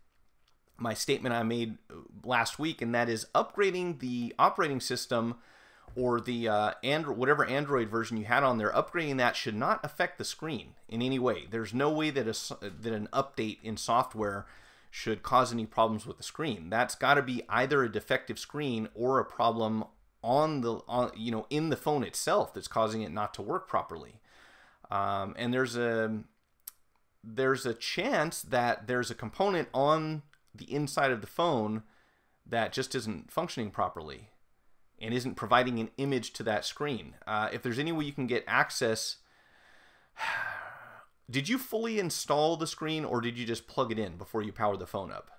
my statement I made last week, and that is upgrading the operating system or the whatever Android version you had on there, upgrading that should not affect the screen in any way. There's no way that an update in software should cause any problems with the screen. That's got to be either a defective screen or a problem in the phone itself that's causing it not to work properly. And there's a chance that there's a component on the inside of the phone that just isn't functioning properly and isn't providing an image to that screen. If there's any way you can get access, did you fully install the screen or did you just plug it in before you power the phone up?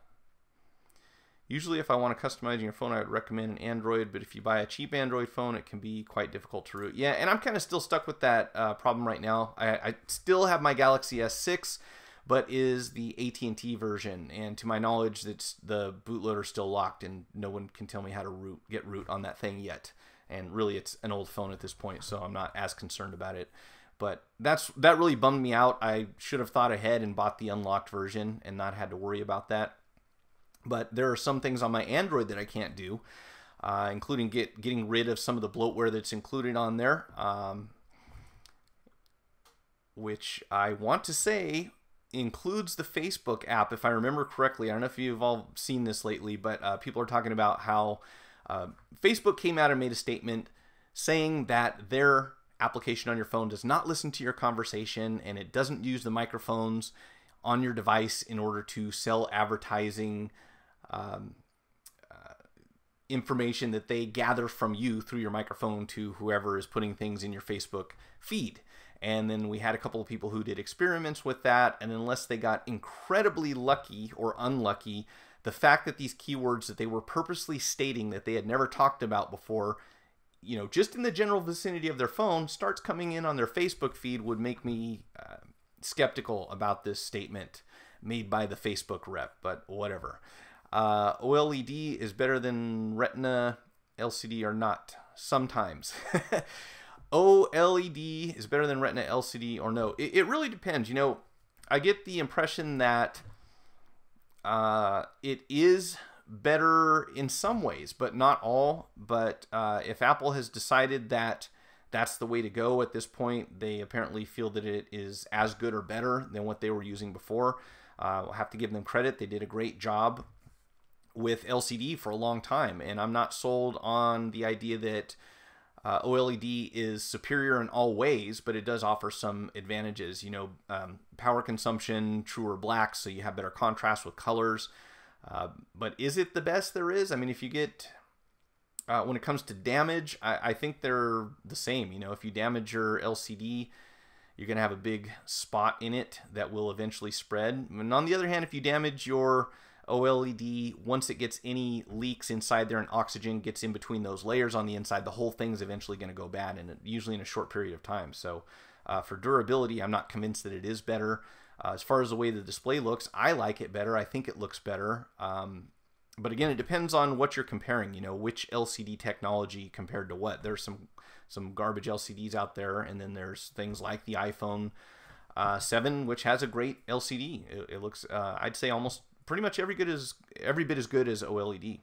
Usually if I want to customize your phone, I would recommend an Android, but if you buy a cheap Android phone, it can be quite difficult to root. Yeah, and I'm kind of still stuck with that problem right now. I still have my Galaxy S6, but is the AT&T version, and to my knowledge, the bootloader's still locked, and no one can tell me how to get root on that thing yet. And really, it's an old phone at this point, so I'm not as concerned about it. But that really bummed me out. I should have thought ahead and bought the unlocked version and not had to worry about that. But there are some things on my Android that I can't do, including getting rid of some of the bloatware that's included on there, which I want to say includes the Facebook app, if I remember correctly. I don't know if you've all seen this lately, but people are talking about how Facebook came out and made a statement saying that their application on your phone does not listen to your conversation and it doesn't use the microphones on your device in order to sell advertising information that they gather from you through your microphone to whoever is putting things in your Facebook feed. And then we had a couple of people who did experiments with that, and unless they got incredibly lucky or unlucky, the fact that these keywords that they were purposely stating that they had never talked about before, just in the general vicinity of their phone, starts coming in on their Facebook feed would make me skeptical about this statement made by the Facebook rep, but whatever. OLED is better than Retina LCD or not? Sometimes. OLED is better than Retina LCD or no? It really depends. I get the impression that it is better in some ways, but not all. But if Apple has decided that that's the way to go at this point, they apparently feel that it is as good or better than what they were using before. I'll have to give them credit. They did a great job with LCD for a long time, and I'm not sold on the idea that OLED is superior in all ways, but it does offer some advantages. Power consumption, truer black, so you have better contrast with colors. But is it the best there is? I mean, if you get, when it comes to damage, I think they're the same. If you damage your LCD, you're going to have a big spot in it that will eventually spread. And on the other hand, if you damage your OLED, once it gets any leaks inside there and oxygen gets in between those layers on the inside, the whole thing's eventually going to go bad, and usually in a short period of time. So for durability, I'm not convinced that it is better. As far as the way the display looks, I like it better. I think it looks better. But again, it depends on what you're comparing, which LCD technology compared to what. There's some garbage LCDs out there, and then there's things like the iPhone 7, which has a great LCD. It looks, I'd say, almost pretty much every bit as good as OLED.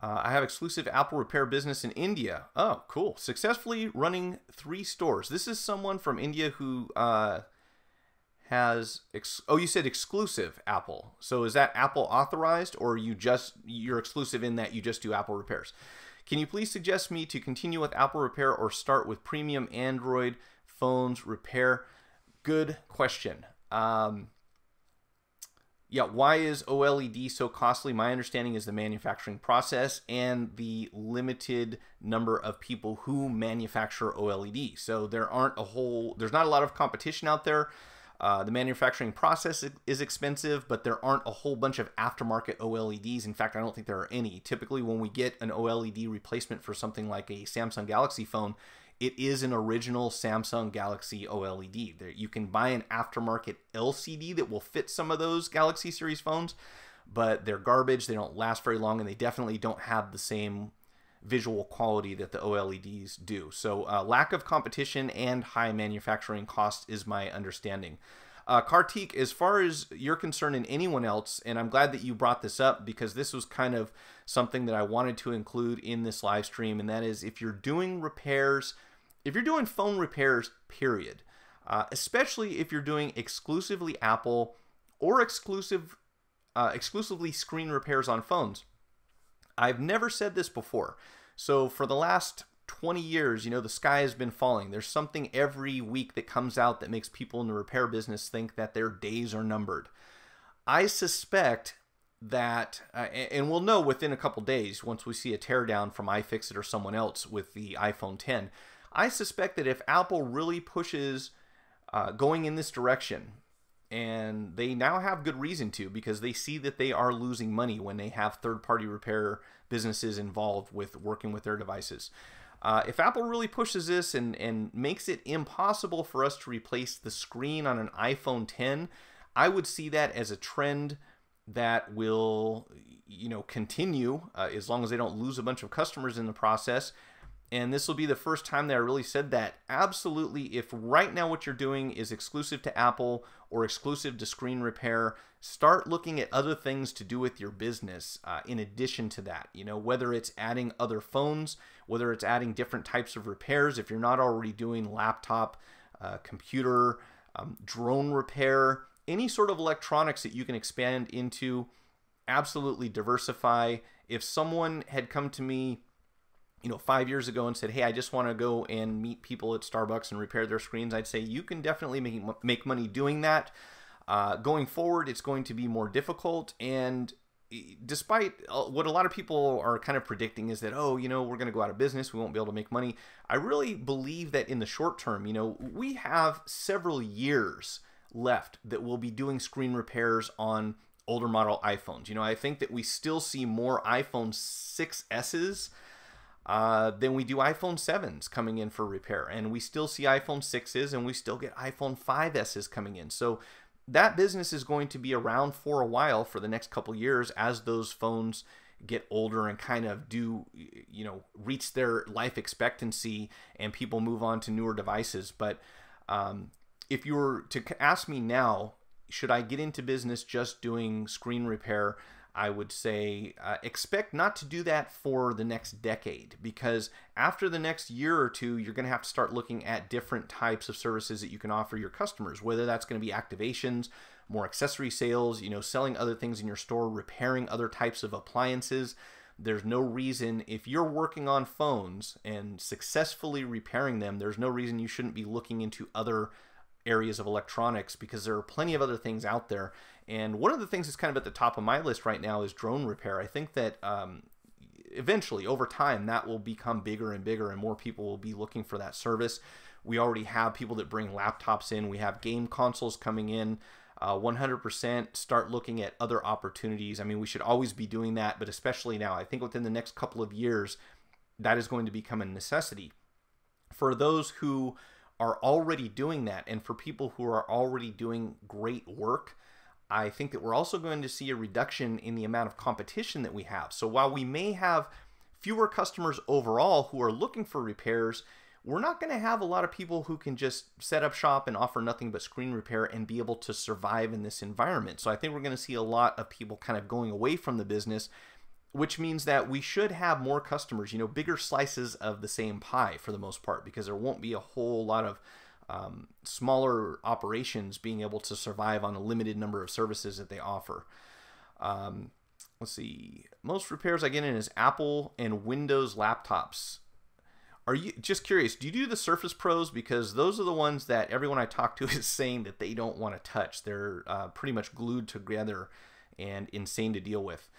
I have exclusive Apple repair business in India. Oh, cool. Successfully running 3 stores. This is someone from India who has... you said exclusive Apple. So is that Apple authorized, or you're exclusive in that you just do Apple repairs? Can you please suggest me to continue with Apple repair or start with premium Android phones repair? Good question. Yeah, why is OLED so costly? My understanding is the manufacturing process and the limited number of people who manufacture OLED. So there's not a lot of competition out there. The manufacturing process is expensive, but there aren't a whole bunch of aftermarket OLEDs. In fact, I don't think there are any. Typically, when we get an OLED replacement for something like a Samsung Galaxy phone, it is an original Samsung Galaxy OLED. You can buy an aftermarket LCD that will fit some of those Galaxy series phones, but they're garbage. They don't last very long, and they definitely don't have the same visual quality that the OLEDs do. So lack of competition and high manufacturing costs is my understanding. Kartik, as far as you're concerned and anyone else, and I'm glad that you brought this up because this was kind of something that I wanted to include in this live stream, and that is if you're doing repairs, if you're doing phone repairs, period, especially if you're doing exclusively Apple or exclusively screen repairs on phones. I've never said this before. So for the last 20 years, you know, the sky has been falling. There's something every week that comes out that makes people in the repair business think that their days are numbered. I suspect that, and we'll know within a couple days once we see a teardown from iFixit or someone else with the iPhone 10, I suspect that if Apple really pushes going in this direction, and they now have good reason to because they see that they are losing money when they have third-party repair businesses involved with working with their devices. If Apple really pushes this and makes it impossible for us to replace the screen on an iPhone 10, I would see that as a trend that will, you know, continue as long as they don't lose a bunch of customers in the process. And this will be the first time that I really said that. Absolutely, if right now what you're doing is exclusive to Apple or exclusive to screen repair, start looking at other things to do with your business in addition to that. You know, whether it's adding other phones, whether it's adding different types of repairs. If you're not already doing laptop, computer, drone repair, any sort of electronics that you can expand into, absolutely diversify. If someone had come to me, you know, 5 years ago and said, hey, I just want to go and meet people at Starbucks and repair their screens, I'd say you can definitely make money doing that. Going forward, it's going to be more difficult. And despite what a lot of people are kind of predicting is that, oh, you know, we're going to go out of business, we won't be able to make money. I really believe that in the short term, you know, we have several years left that we'll be doing screen repairs on older model iPhones. You know, I think that we still see more iPhone 6Ss then we do iPhone 7s coming in for repair, and we still see iPhone 6s, and we still get iPhone 5Ss coming in. So that business is going to be around for a while, for the next couple years, as those phones get older and kind of do, you know, reach their life expectancy and people move on to newer devices. But if you were to ask me now, should I get into business just doing screen repair, I would say expect not to do that for the next decade, because after the next year or two, you're going to have to start looking at different types of services that you can offer your customers, whether that's going to be activations, more accessory sales, you know, selling other things in your store, repairing other types of appliances. There's no reason, if you're working on phones and successfully repairing them, there's no reason you shouldn't be looking into other areas of electronics, because there are plenty of other things out there. And one of the things that's kind of at the top of my list right now is drone repair. I think that eventually, over time, that will become bigger and bigger, and more people will be looking for that service. We already have people that bring laptops in. We have game consoles coming in. 100% start looking at other opportunities. I mean, we should always be doing that, but especially now. I think within the next couple of years, that is going to become a necessity. For those who are already doing that, and for people who are already doing great work, I think that we're also going to see a reduction in the amount of competition that we have. So while we may have fewer customers overall who are looking for repairs, we're not going to have a lot of people who can just set up shop and offer nothing but screen repair and be able to survive in this environment. So I think we're going to see a lot of people kind of going away from the business, which means that we should have more customers, you know, bigger slices of the same pie for the most part, because there won't be a whole lot of smaller operations being able to survive on a limited number of services that they offer. Let's see. Most repairs I get in is Apple and Windows laptops. Are you just curious? Do you do the Surface Pros? Because those are the ones that everyone I talk to is saying that they don't want to touch. They're pretty much glued together and insane to deal with.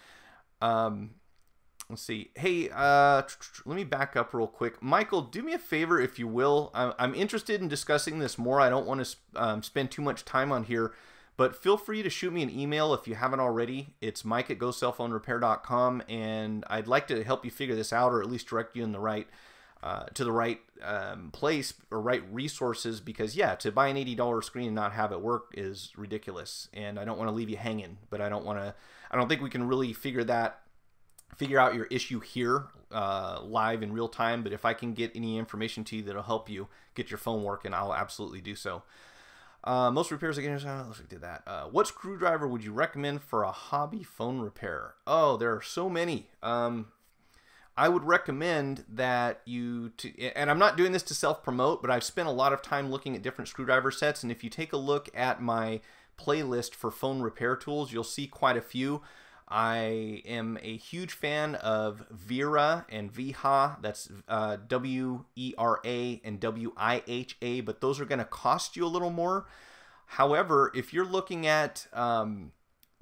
Let's see. Hey, let me back up real quick. Michael, do me a favor, if you will. I'm interested in discussing this more. I don't want to spend too much time on here, but feel free to shoot me an email if you haven't already. It's mike@gocellphonerepair.com, and I'd like to help you figure this out, or at least direct you in the right to the right place or right resources, because yeah, to buy an $80 screen and not have it work is ridiculous, and I don't want to leave you hanging, but I don't think we can really figure that figure out your issue here live in real time, but if I can get any information to you that'll help you get your phone working, I'll absolutely do so. Most repairs again. Let's do that. What screwdriver would you recommend for a hobby phone repair? Oh, there are so many. I would recommend that and I'm not doing this to self-promote, but I've spent a lot of time looking at different screwdriver sets, and if you take a look at my playlist for phone repair tools, you'll see quite a few. I am a huge fan of Vera and Viha. That's W-E-R-A and W-I-H-A, but those are going to cost you a little more. However, if you're looking at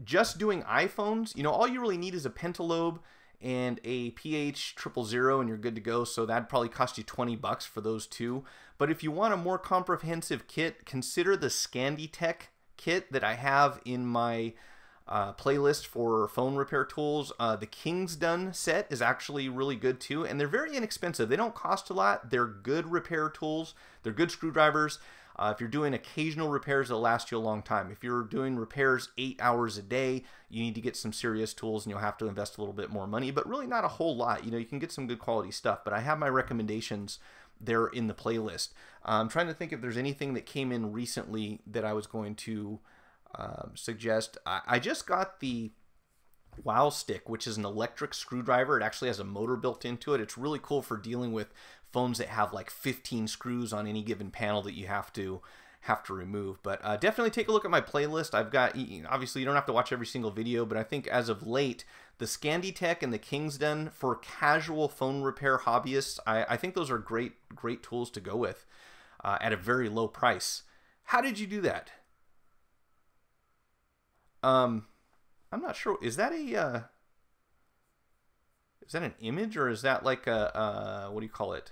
just doing iPhones, you know, all you really need is a pentalobe and a PH000 and you're good to go. So that'd probably cost you $20 for those two. But if you want a more comprehensive kit, consider the Scanditech kit that I have in my playlist for phone repair tools. The Kingsdon set is actually really good too, and they're very inexpensive. They don't cost a lot. They're good repair tools. They're good screwdrivers. If you're doing occasional repairs, they'll last you a long time. If you're doing repairs 8 hours a day, you need to get some serious tools and you'll have to invest a little bit more money, but really not a whole lot. You know, you can get some good quality stuff, but I have my recommendations there in the playlist. I'm trying to think if there's anything that came in recently that I was going to suggest. I just got the Wow Stick, which is an electric screwdriver. It actually has a motor built into it. It's really cool for dealing with phones that have like 15 screws on any given panel that you have to remove. But definitely take a look at my playlist. I've got, obviously you don't have to watch every single video, but I think as of late, the Scanditech and the Kingsdon for casual phone repair hobbyists, I think those are great tools to go with at a very low price. How did you do that? I'm not sure. Is that an image, or is that like a what do you call it?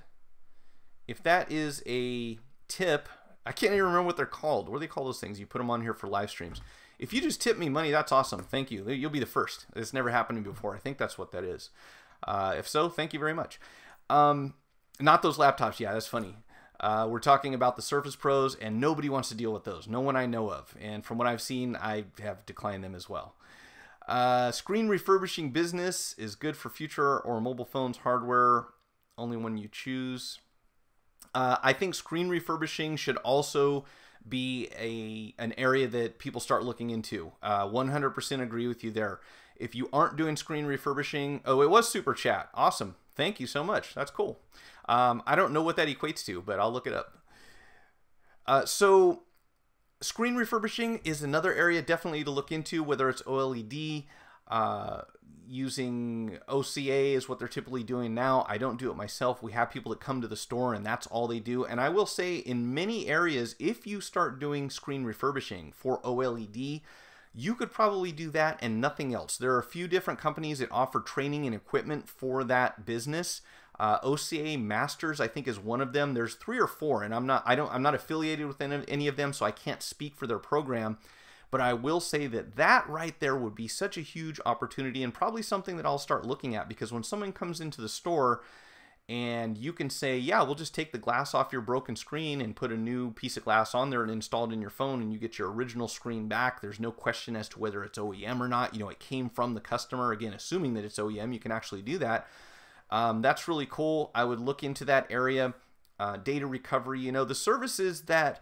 If that is a tip, I can't even remember what they're called. What do they call those things? You put them on here for live streams. If you just tip me money, that's awesome. Thank you. You'll be the first. It's never happened to me before. I think that's what that is. If so, thank you very much. Not those laptops. Yeah, that's funny. We're talking about the Surface Pros, and nobody wants to deal with those. No one I know of. And from what I've seen, I have declined them as well. Screen refurbishing business is good for future or mobile phones hardware, only when you choose. I think screen refurbishing should also be an area that people start looking into. 100% agree with you there. If you aren't doing screen refurbishing, oh, it was Super Chat. Awesome. Thank you so much. That's cool. I don't know what that equates to, but I'll look it up. So screen refurbishing is another area definitely to look into, whether it's OLED, using OCA is what they're typically doing now. I don't do it myself. We have people that come to the store and that's all they do. And I will say in many areas, if you start doing screen refurbishing for OLED, you could probably do that and nothing else. There are a few different companies that offer training and equipment for that business. OCA Masters, I think, is one of them. There's 3 or 4, and I'm not affiliated with any of them, so I can't speak for their program. But I will say that right there would be such a huge opportunity and probably something that I'll start looking at, because when someone comes into the store and you can say, yeah, we'll just take the glass off your broken screen and put a new piece of glass on there and install it in your phone, and you get your original screen back. There's no question as to whether it's OEM or not. You know, it came from the customer. Again, assuming that it's OEM, you can actually do that. That's really cool. I would look into that area. Data recovery, you know, the services that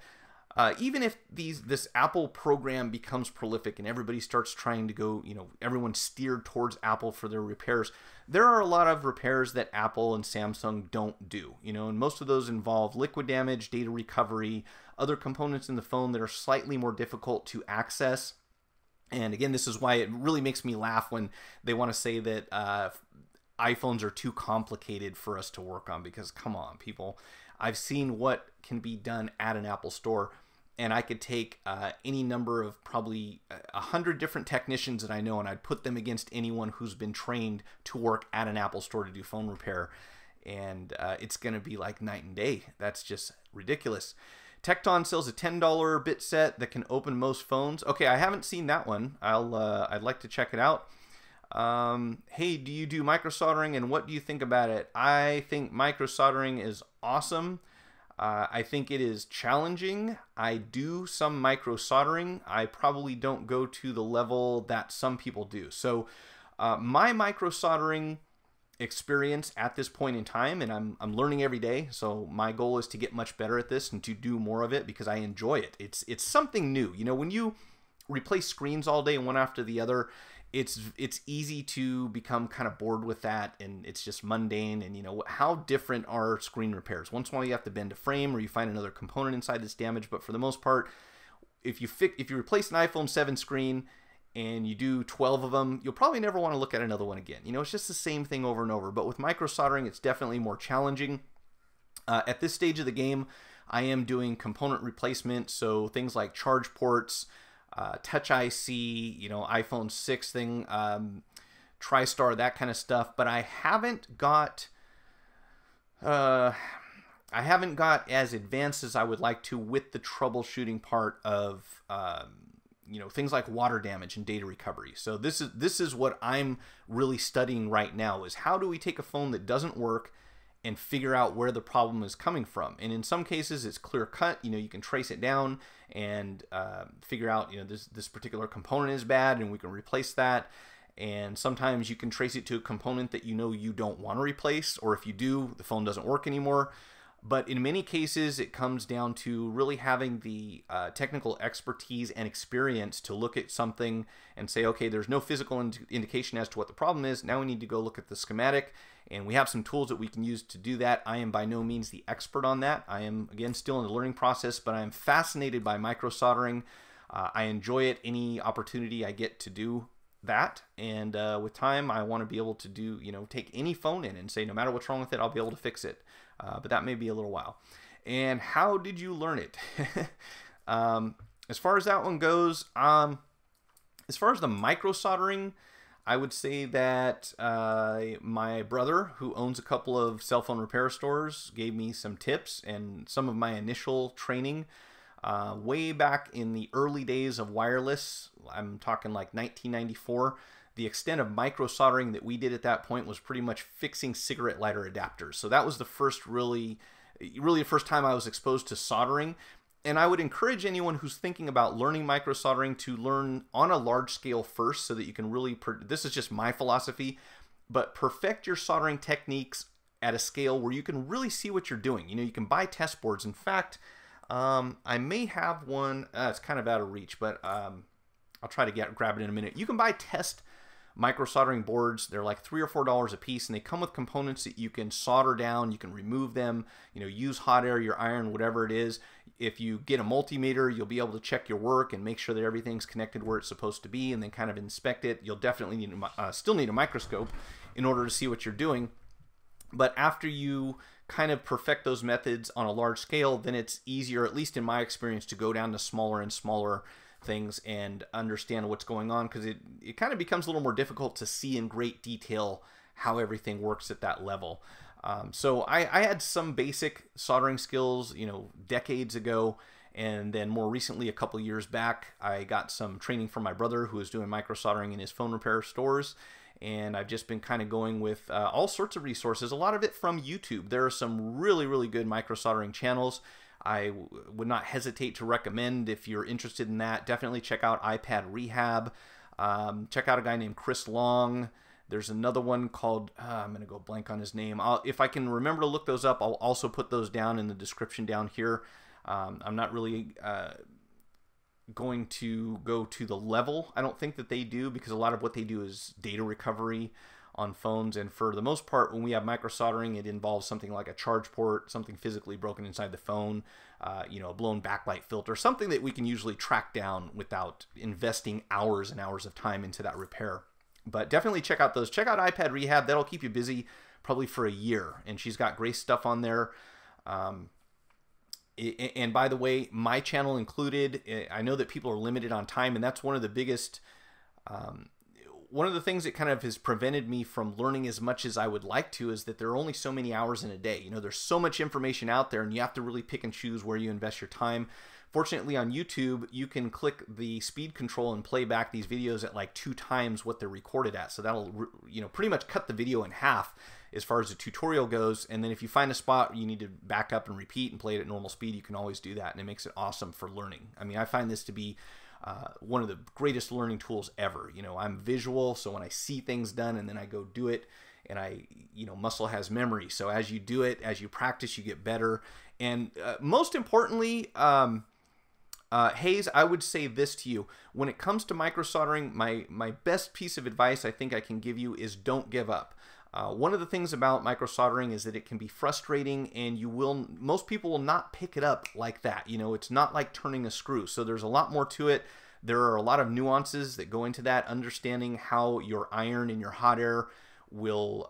even if this Apple program becomes prolific and everybody starts trying to go, you know, everyone's steered towards Apple for their repairs, there are a lot of repairs that Apple and Samsung don't do, you know, and most of those involve liquid damage, data recovery, other components in the phone that are slightly more difficult to access. And again, this is why it really makes me laugh when they want to say that iPhones are too complicated for us to work on, because come on, people. I've seen what can be done at an Apple store, and I could take any number of probably 100 different technicians that I know, and I'd put them against anyone who's been trained to work at an Apple store to do phone repair, and it's going to be like night and day. That's just ridiculous. Tecton sells a $10 bit set that can open most phones. Okay, I haven't seen that one. I'd like to check it out. Hey, do you do micro soldering, and what do you think about it? I think micro soldering is awesome. I think it is challenging. I do some micro soldering. I probably don't go to the level that some people do. So My micro soldering experience at this point in time, and I'm learning every day, so my goal is to get much better at this and to do more of it because I enjoy it. It's something new. You know, when you replace screens all day one after the other, it's easy to become kind of bored with that, and it's just mundane. And you know, how different are screen repairs? Once in a while you have to bend a frame or you find another component inside that's damaged, but for the most part, if you replace an iPhone 7 screen and you do 12 of them, you'll probably never want to look at another one again. You know, it's just the same thing over and over. But with micro soldering, it's definitely more challenging. At this stage of the game, I am doing component replacement, so things like charge ports, Touch IC, you know, iPhone 6 thing, TriStar, that kind of stuff. But I haven't got as advanced as I would like to with the troubleshooting part of you know, things like water damage and data recovery. So this is what I'm really studying right now, is how do we take a phone that doesn't work and figure out where the problem is coming from. And in some cases it's clear cut. You know, you can trace it down and figure out, you know, this particular component is bad and we can replace that. And sometimes you can trace it to a component that you know you don't want to replace, or if you do, the phone doesn't work anymore. But in many cases, it comes down to really having the technical expertise and experience to look at something and say, okay, there's no physical indication as to what the problem is. Now we need to go look at the schematic, and we have some tools that we can use to do that. I am by no means the expert on that. I am, again, still in the learning process, but I am fascinated by micro soldering. I enjoy it, any opportunity I get to do that, and with time I want to be able to do, you know, take any phone in and say no matter what's wrong with it, I'll be able to fix it. But that may be a little while. And how did you learn it? As far as that one goes, as far as the micro soldering, I would say that my brother, who owns a couple of cell phone repair stores, gave me some tips and some of my initial training way back in the early days of wireless. I'm talking like 1994. The extent of micro soldering that we did at that point was pretty much fixing cigarette lighter adapters. So that was the first really the first time I was exposed to soldering. And I would encourage anyone who's thinking about learning micro soldering to learn on a large scale first, so that you can really, this is just my philosophy, but perfect your soldering techniques at a scale where you can really see what you're doing. You know, you can buy test boards. In fact, I may have one, it's kind of out of reach, but I'll try to grab it in a minute. You can buy test micro soldering boards. They're like $3 or $4 a piece, and they come with components that you can solder down. You can remove them, you know, use hot air, your iron, whatever it is. If you get a multimeter, you'll be able to check your work and make sure that everything's connected where it's supposed to be, and then kind of inspect it. You'll definitely need still need a microscope in order to see what you're doing. But after you kind of perfect those methods on a large scale, then it's easier, at least in my experience, to go down to smaller and smaller things and understand what's going on, because it kind of becomes a little more difficult to see in great detail how everything works at that level. So I had some basic soldering skills, you know, decades ago, and then more recently, a couple years back, I got some training from my brother who was doing micro soldering in his phone repair stores. And I've just been kind of going with all sorts of resources, a lot of it from YouTube. There are some really, really good micro soldering channels. I would not hesitate to recommend, if you're interested in that, definitely check out iPad Rehab. Check out a guy named Chris Long. There's another one called, I'm going to go blank on his name. If I can remember to look those up, I'll also put those down in the description down here. I'm not really going to go to the level, I don't think, that they do, because a lot of what they do is data recovery on phones, and for the most part, when we have micro soldering, it involves something like a charge port, something physically broken inside the phone, you know, a blown backlight filter, something that we can usually track down without investing hours and hours of time into that repair. But definitely check out those. Check out iPad Rehab. That'll keep you busy probably for a year, and she's got great stuff on there. And by the way, my channel included, I know that people are limited on time, and that's one of the biggest, one of the things that kind of has prevented me from learning as much as I would like to, is that there are only so many hours in a day. You know, there's so much information out there, and you have to really pick and choose where you invest your time. Fortunately, on YouTube, you can click the speed control and play back these videos at like 2 times what they're recorded at. So that'll, you know, pretty much cut the video in half as far as the tutorial goes. And then if you find a spot you need to back up and repeat and play it at normal speed, you can always do that, and it makes it awesome for learning. I mean, I find this to be one of the greatest learning tools ever. You know, I'm visual, so when I see things done and then I go do it, and muscle has memory. So as you do it, as you practice, you get better. And most importantly, Hayes, I would say this to you. When it comes to micro soldering, my best piece of advice I think I can give you is don't give up. One of the things about micro soldering is that it can be frustrating, and most people will not pick it up like that. You know, it's not like turning a screw. So there's a lot more to it. There are a lot of nuances that go into that, understanding how your iron and your hot air will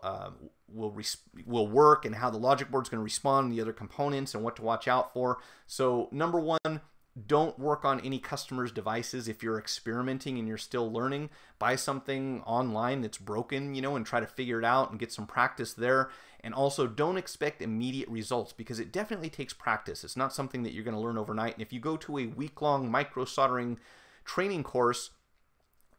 work, and how the logic board is going to respond, and the other components, and what to watch out for. So number one, don't work on any customer's devices if you're experimenting and you're still learning. Buy something online that's broken, you know, and try to figure it out and get some practice there. And also, don't expect immediate results, because it definitely takes practice. It's not something that you're going to learn overnight. And if you go to a week-long micro soldering training course,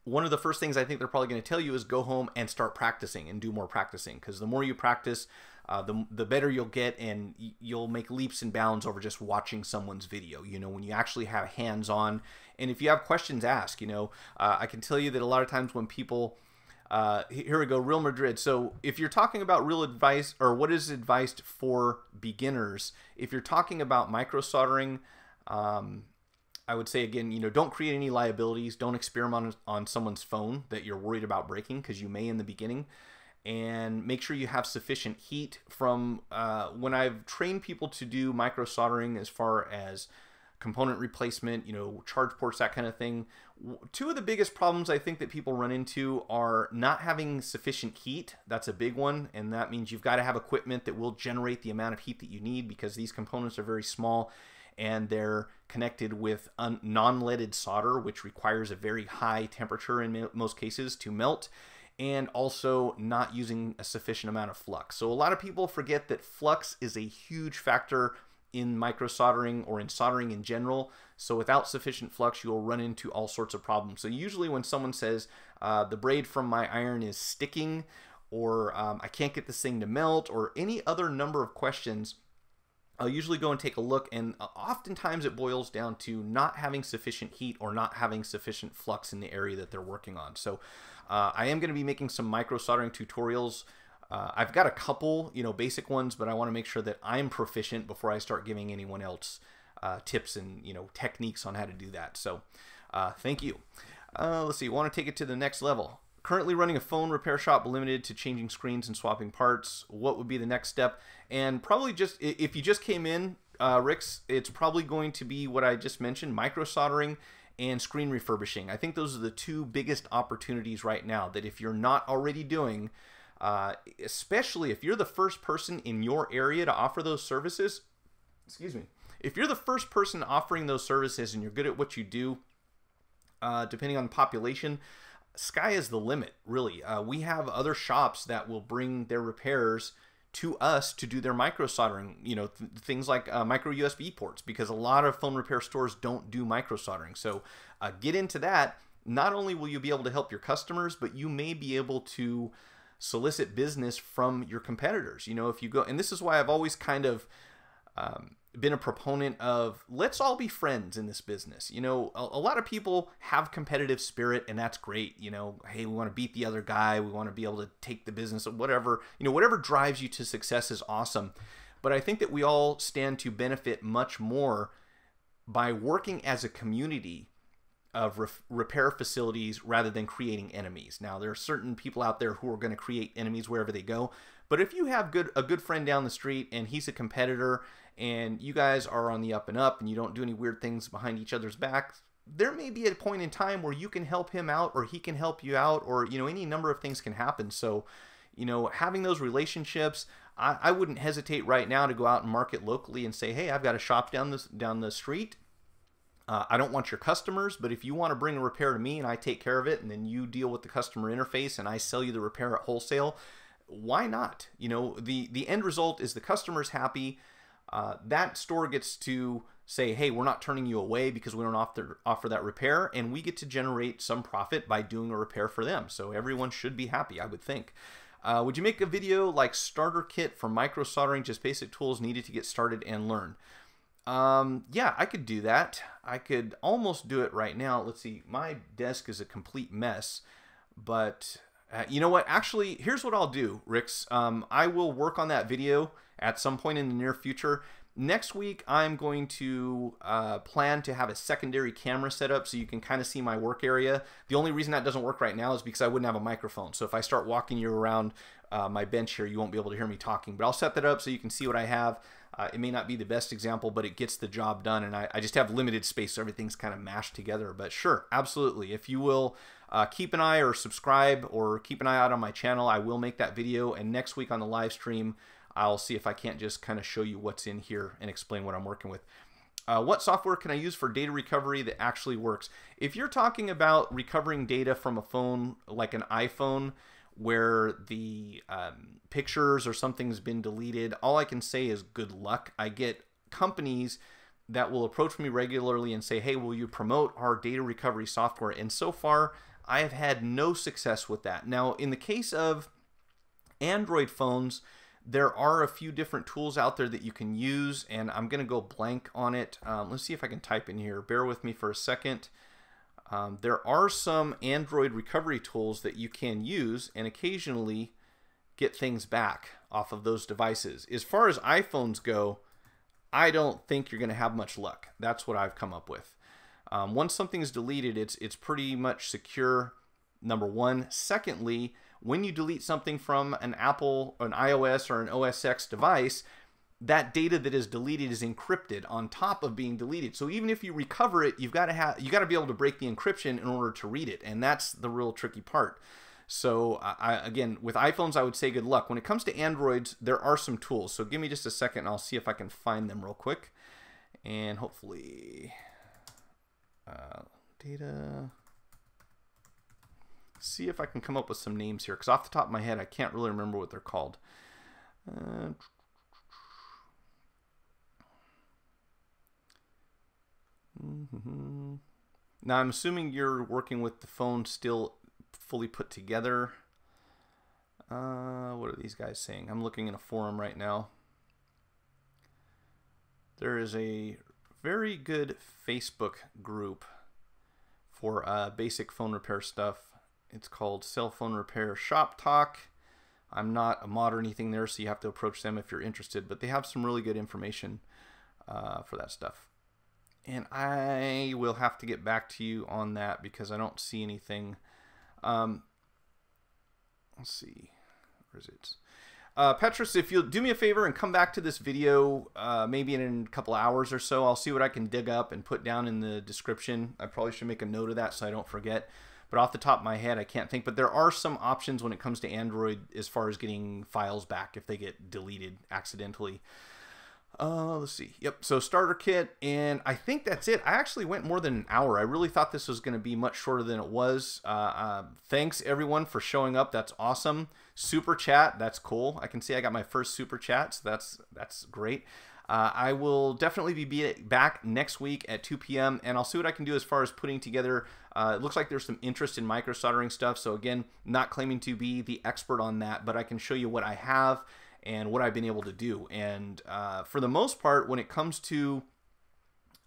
one of the first things I think they're probably going to tell you is go home and start practicing and do more practicing, because the more you practice, the better you'll get, and you'll make leaps and bounds over just watching someone's video, you know, when you actually have hands-on. And if you have questions, ask. You know, I can tell you that a lot of times when people, here we go, Real Madrid. So if you're talking about real advice, or what is advised for beginners, if you're talking about micro soldering, I would say, again, you know, don't create any liabilities. Don't experiment on someone's phone that you're worried about breaking, because you may in the beginning. And make sure you have sufficient heat. From when I've trained people to do micro soldering as far as component replacement, you know, charge ports, that kind of thing, two of the biggest problems I think that people run into are not having sufficient heat. That's a big one, and that means you've got to have equipment that will generate the amount of heat that you need, because these components are very small, and they're connected with non-leaded solder, which requires a very high temperature in most cases to melt, and also not using a sufficient amount of flux. So a lot of people forget that flux is a huge factor in micro soldering, or in soldering in general. So without sufficient flux, you'll run into all sorts of problems. So usually when someone says the braid from my iron is sticking, or I can't get this thing to melt, or any other number of questions, I'll usually go and take a look, and oftentimes it boils down to not having sufficient heat or not having sufficient flux in the area that they're working on. So I am going to be making some micro soldering tutorials. I've got a couple, you know, basic ones, but I want to make sure that I'm proficient before I start giving anyone else tips and, you know, techniques on how to do that. So thank you. Let's see, want to take it to the next level. Currently running a phone repair shop limited to changing screens and swapping parts. What would be the next step? And probably just, if you just came in, Ricks, it's probably going to be what I just mentioned, micro soldering and screen refurbishing. I think those are the two biggest opportunities right now that if you're not already doing, especially if you're the first person in your area to offer those services, excuse me, if you're the first person offering those services and you're good at what you do, depending on the population, sky is the limit, really. We have other shops that will bring their repairs to us to do their micro soldering, you know, things like micro USB ports, because a lot of phone repair stores don't do micro soldering. So get into that. Not only will you be able to help your customers, but you may be able to solicit business from your competitors. You know, if you go, and this is why I've always kind of been a proponent of, let's all be friends in this business. You know, a lot of people have competitive spirit, and that's great. You know, hey, we want to beat the other guy. We want to be able to take the business, or whatever. You know, whatever drives you to success is awesome. But I think that we all stand to benefit much more by working as a community of repair facilities rather than creating enemies. Now, there are certain people out there who are going to create enemies wherever they go. But if you have a good friend down the street and he's a competitor, and you guys are on the up and up, and you don't do any weird things behind each other's backs, there may be a point in time where you can help him out, or he can help you out, or, you know, any number of things can happen. So, you know, having those relationships, I wouldn't hesitate right now to go out and market locally and say, hey, I've got a shop down the street. I don't want your customers, but if you want to bring a repair to me and I take care of it, and then you deal with the customer interface and I sell you the repair at wholesale, why not? You know, the end result is the customer's happy. That store gets to say, hey, we're not turning you away because we don't offer that repair, and we get to generate some profit by doing a repair for them. So everyone should be happy, I would think. Would you make a video like starter kit for micro soldering, just basic tools needed to get started and learn? Yeah, I could do that. I could almost do it right now. Let's see. My desk is a complete mess, but you know what? Actually, here's what I'll do, Rix. I will work on that video at some point in the near future. Next week, I'm going to plan to have a secondary camera set up so you can kind of see my work area. The only reason that doesn't work right now is because I wouldn't have a microphone. So if I start walking you around my bench here, you won't be able to hear me talking. But I'll set that up so you can see what I have. It may not be the best example, but it gets the job done. And I just have limited space, so everything's kind of mashed together. But sure, absolutely. If you will keep an eye or subscribe or keep an eye out on my channel, I will make that video. And next week on the live stream, I'll see if I can't just kind of show you what's in here and explain what I'm working with. What software can I use for data recovery that actually works? If you're talking about recovering data from a phone like an iPhone where the pictures or something's been deleted, all I can say is good luck. I get companies that will approach me regularly and say, hey, will you promote our data recovery software? And so far, I have had no success with that. Now, in the case of Android phones, there are a few different tools out there that you can use, and I'm going to go blank on it. Let's see if I can type in here. Bear with me for a second. There are some Android recovery tools that you can use and occasionally get things back off of those devices. As far as iPhones go, I don't think you're going to have much luck. That's what I've come up with. Once something is deleted, it's pretty much secure, number one. Secondly, when you delete something from an Apple, an iOS, or an OS X device, that data that is deleted is encrypted on top of being deleted. So even if you recover it, you got to be able to break the encryption in order to read it, and that's the real tricky part. So again, with iPhones, I would say good luck. When it comes to Androids, there are some tools. So give me just a second, and I'll see if I can find them real quick, and hopefully data. See if I can come up with some names here, because off the top of my head I can't really remember what they're called. Now I'm assuming you're working with the phone still fully put together. What are these guys saying? I'm looking in a forum right now. There is a very good Facebook group for basic phone repair stuff. It's called Cell Phone Repair Shop Talk. I'm not a mod or anything there, so you have to approach them if you're interested. But they have some really good information for that stuff. And I will have to get back to you on that because I don't see anything. Let's see. Where is it? Petrus, if you'll do me a favor and come back to this video maybe in a couple hours or so, I'll see what I can dig up and put down in the description. I probably should make a note of that so I don't forget. But off the top of my head, I can't think. But there are some options when it comes to Android as far as getting files back if they get deleted accidentally. Let's see. Yep, so starter kit, and I think that's it. I actually went more than an hour. I really thought this was going to be much shorter than it was. Thanks, everyone, for showing up. That's awesome. Super chat, that's cool. I can see I got my first super chat, so that's great. I will definitely be back next week at 2 p.m. and I'll see what I can do as far as putting together. It looks like there's some interest in micro soldering stuff. So again, not claiming to be the expert on that, but I can show you what I have and what I've been able to do. And for the most part, when it comes to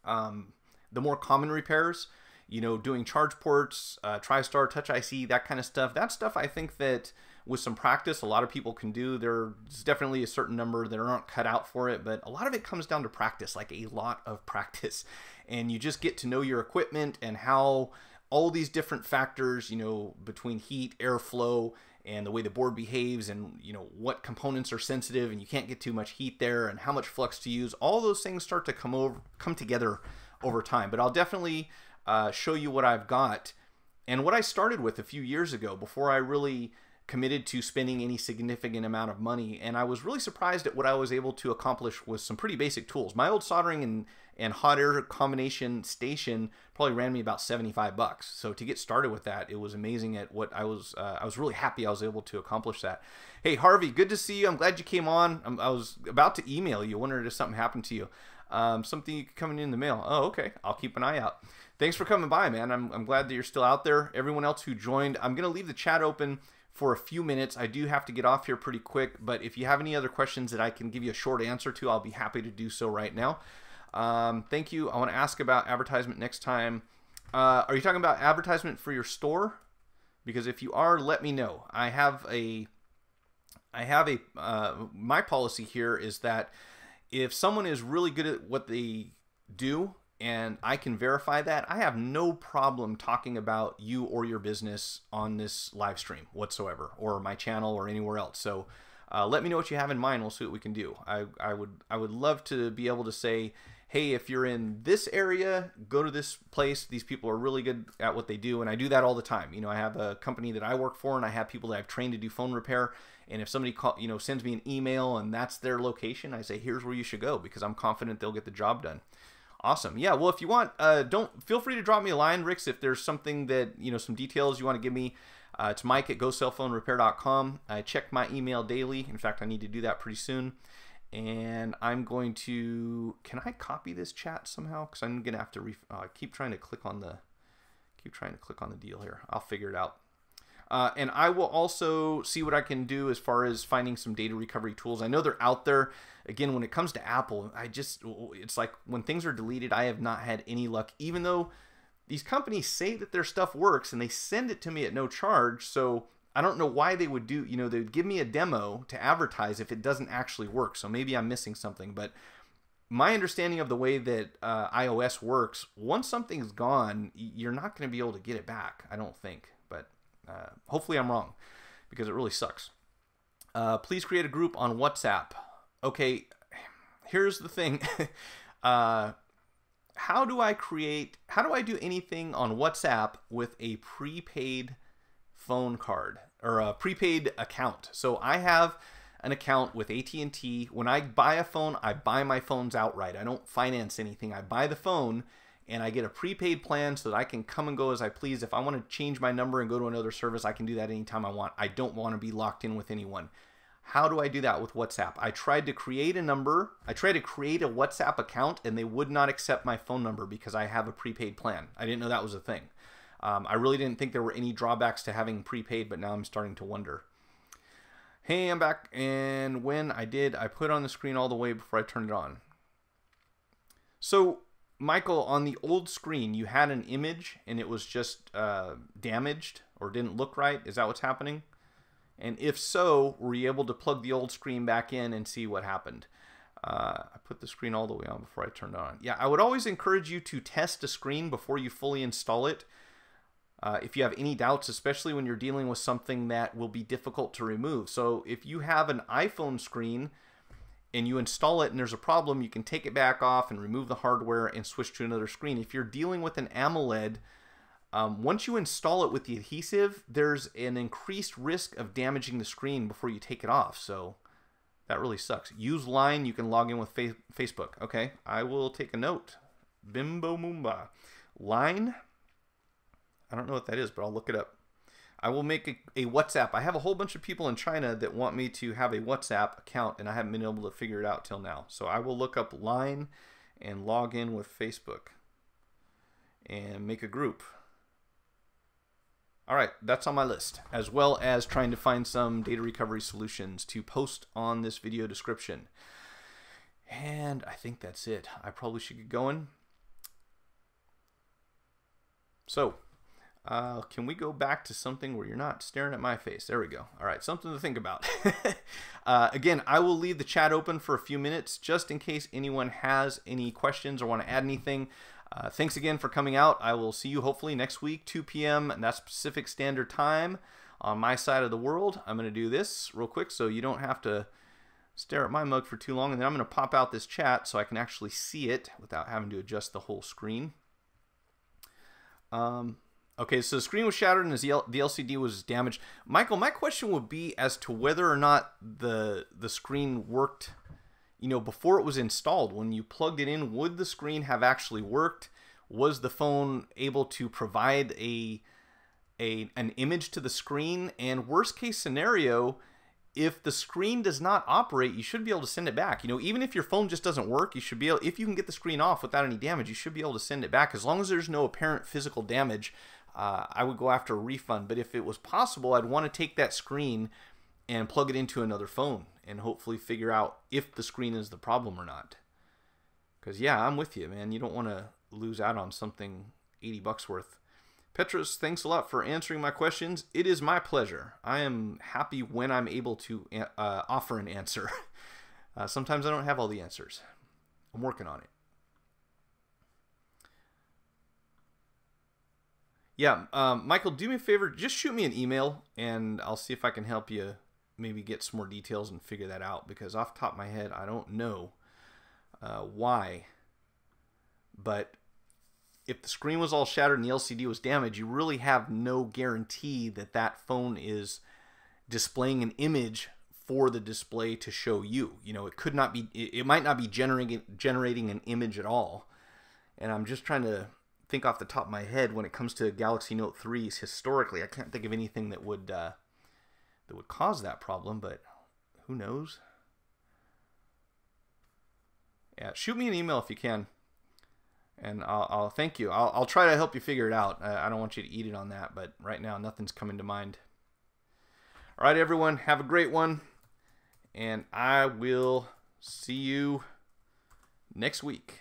the more common repairs, you know, doing charge ports, TriStar, Touch IC, that kind of stuff, I think that with some practice, a lot of people can do. There's definitely a certain number that aren't cut out for it, but a lot of it comes down to practice, like a lot of practice. And you just get to know your equipment and how all these different factors, you know, between heat, airflow, and the way the board behaves, and you know what components are sensitive and you can't get too much heat there, and how much flux to use. All those things start to come together over time. But I'll definitely show you what I've got and what I started with a few years ago before I really committed to spending any significant amount of money. And I was really surprised at what I was able to accomplish with some pretty basic tools. My old soldering and hot air combination station probably ran me about 75 bucks. So to get started with that, it was amazing at what I was really happy I was able to accomplish that. Hey, Harvey, good to see you. I'm glad you came on. I was about to email you, wondering if something happened to you. Something coming in the mail. Oh, okay. I'll keep an eye out. Thanks for coming by, man. I'm glad that you're still out there. Everyone else who joined, I'm going to leave the chat open for a few minutes. I do have to get off here pretty quick, but if you have any other questions that I can give you a short answer to, I'll be happy to do so right now. Thank you. I want to ask about advertisement next time. Are you talking about advertisement for your store? Because if you are, let me know. My policy here is that if someone is really good at what they do and I can verify that, I have no problem talking about you or your business on this live stream whatsoever, or my channel or anywhere else. So let me know what you have in mind. We'll see what we can do. I would love to be able to say, hey, if you're in this area, go to this place. These people are really good at what they do. And I do that all the time. You know, I have a company that I work for, and I have people that I've trained to do phone repair. And if somebody sends me an email and that's their location, I say, here's where you should go, because I'm confident they'll get the job done. Awesome. Yeah, well, if you want, feel free to drop me a line, Ricks, if there's something that, some details you want to give me. It's Mike at GoCellPhoneRepair.com. I check my email daily. In fact, I need to do that pretty soon. And I'm going to, can I copy this chat somehow? Because I'm going to have to keep trying to click on the deal here. I'll figure it out. And I will also see what I can do as far as finding some data recovery tools. I know they're out there. Again, when it comes to Apple, it's like when things are deleted, I have not had any luck, even though these companies say that their stuff works and they send it to me at no charge. So I don't know why they would do, they would give me a demo to advertise if it doesn't actually work. So maybe I'm missing something, but my understanding of the way that iOS works, once something's gone, you're not going to be able to get it back, I don't think. But hopefully I'm wrong, because it really sucks. Please create a group on WhatsApp. Okay, here's the thing. How do I do anything on WhatsApp with a prepaid phone card or a prepaid account? So I have an account with AT&T. When I buy a phone, I buy my phones outright. I don't finance anything. I buy the phone and I get a prepaid plan so that I can come and go as I please. If I want to change my number and go to another service, I can do that anytime I want. I don't want to be locked in with anyone. How do I do that with WhatsApp? I tried to create a number. I tried to create a WhatsApp account and they would not accept my phone number because I have a prepaid plan. I didn't know that was a thing. I really didn't think there were any drawbacks to having prepaid, but now I'm starting to wonder. Hey, I'm back, and when I did, I put on the screen all the way before I turned it on. So, Michael, on the old screen, you had an image, and it was just damaged or didn't look right. Is that what's happening? And if so, were you able to plug the old screen back in and see what happened? I put the screen all the way on before I turned it on. Yeah, I would always encourage you to test a screen before you fully install it. If you have any doubts, especially when you're dealing with something that will be difficult to remove. So if you have an iPhone screen and you install it and there's a problem, you can take it back off and remove the hardware and switch to another screen. If you're dealing with an AMOLED, once you install it with the adhesive, there's an increased risk of damaging the screen before you take it off. So that really sucks. Use Line. You can log in with Facebook. Okay, I will take a note. Bimbo Moomba. Line. I don't know what that is, but I'll look it up. I will make a WhatsApp. I have a whole bunch of people in China that want me to have a WhatsApp account, and I haven't been able to figure it out till now. So I will look up Line and log in with Facebook and make a group. All right, that's on my list, as well as trying to find some data recovery solutions to post on this video description. And I think that's it. I probably should get going. So, can we go back to something where you're not staring at my face? There we go. All right, something to think about. Again, I will leave the chat open for a few minutes just in case anyone has any questions or want to add anything. Thanks again for coming out. I will see you hopefully next week, 2 p.m. and that's Pacific Standard Time on my side of the world. I'm going to do this real quick so you don't have to stare at my mug for too long, and then I'm going to pop out this chat so I can actually see it without having to adjust the whole screen. Okay, so the screen was shattered and the LCD was damaged. Michael, my question would be as to whether or not the screen worked, before it was installed. When you plugged it in, would the screen have actually worked? Was the phone able to provide an image to the screen? And worst case scenario, if the screen does not operate, you should be able to send it back. Even if your phone just doesn't work, you should be able, if you can get the screen off without any damage, you should be able to send it back. As long as there's no apparent physical damage, I would go after a refund. But if it was possible, I'd want to take that screen and plug it into another phone and hopefully figure out if the screen is the problem or not. Because, yeah, I'm with you, man. You don't want to lose out on something $80 worth. Petros, thanks a lot for answering my questions. It is my pleasure. I am happy when I'm able to offer an answer. Sometimes I don't have all the answers. I'm working on it. Yeah, Michael, do me a favor. Just shoot me an email, and I'll see if I can help you maybe get some more details and figure that out. Because off the top of my head, I don't know why. But if the screen was all shattered and the LCD was damaged, you really have no guarantee that that phone is displaying an image for the display to show you. You know, it could not be, it might not be generating an image at all. And I'm just trying to think off the top of my head when it comes to Galaxy Note 3s historically. I can't think of anything that would cause that problem, but who knows? Yeah, shoot me an email if you can. And I'll thank you. I'll try to help you figure it out. I don't want you to eat it on that, but right now nothing's coming to mind. All right, everyone, have a great one, and I will see you next week.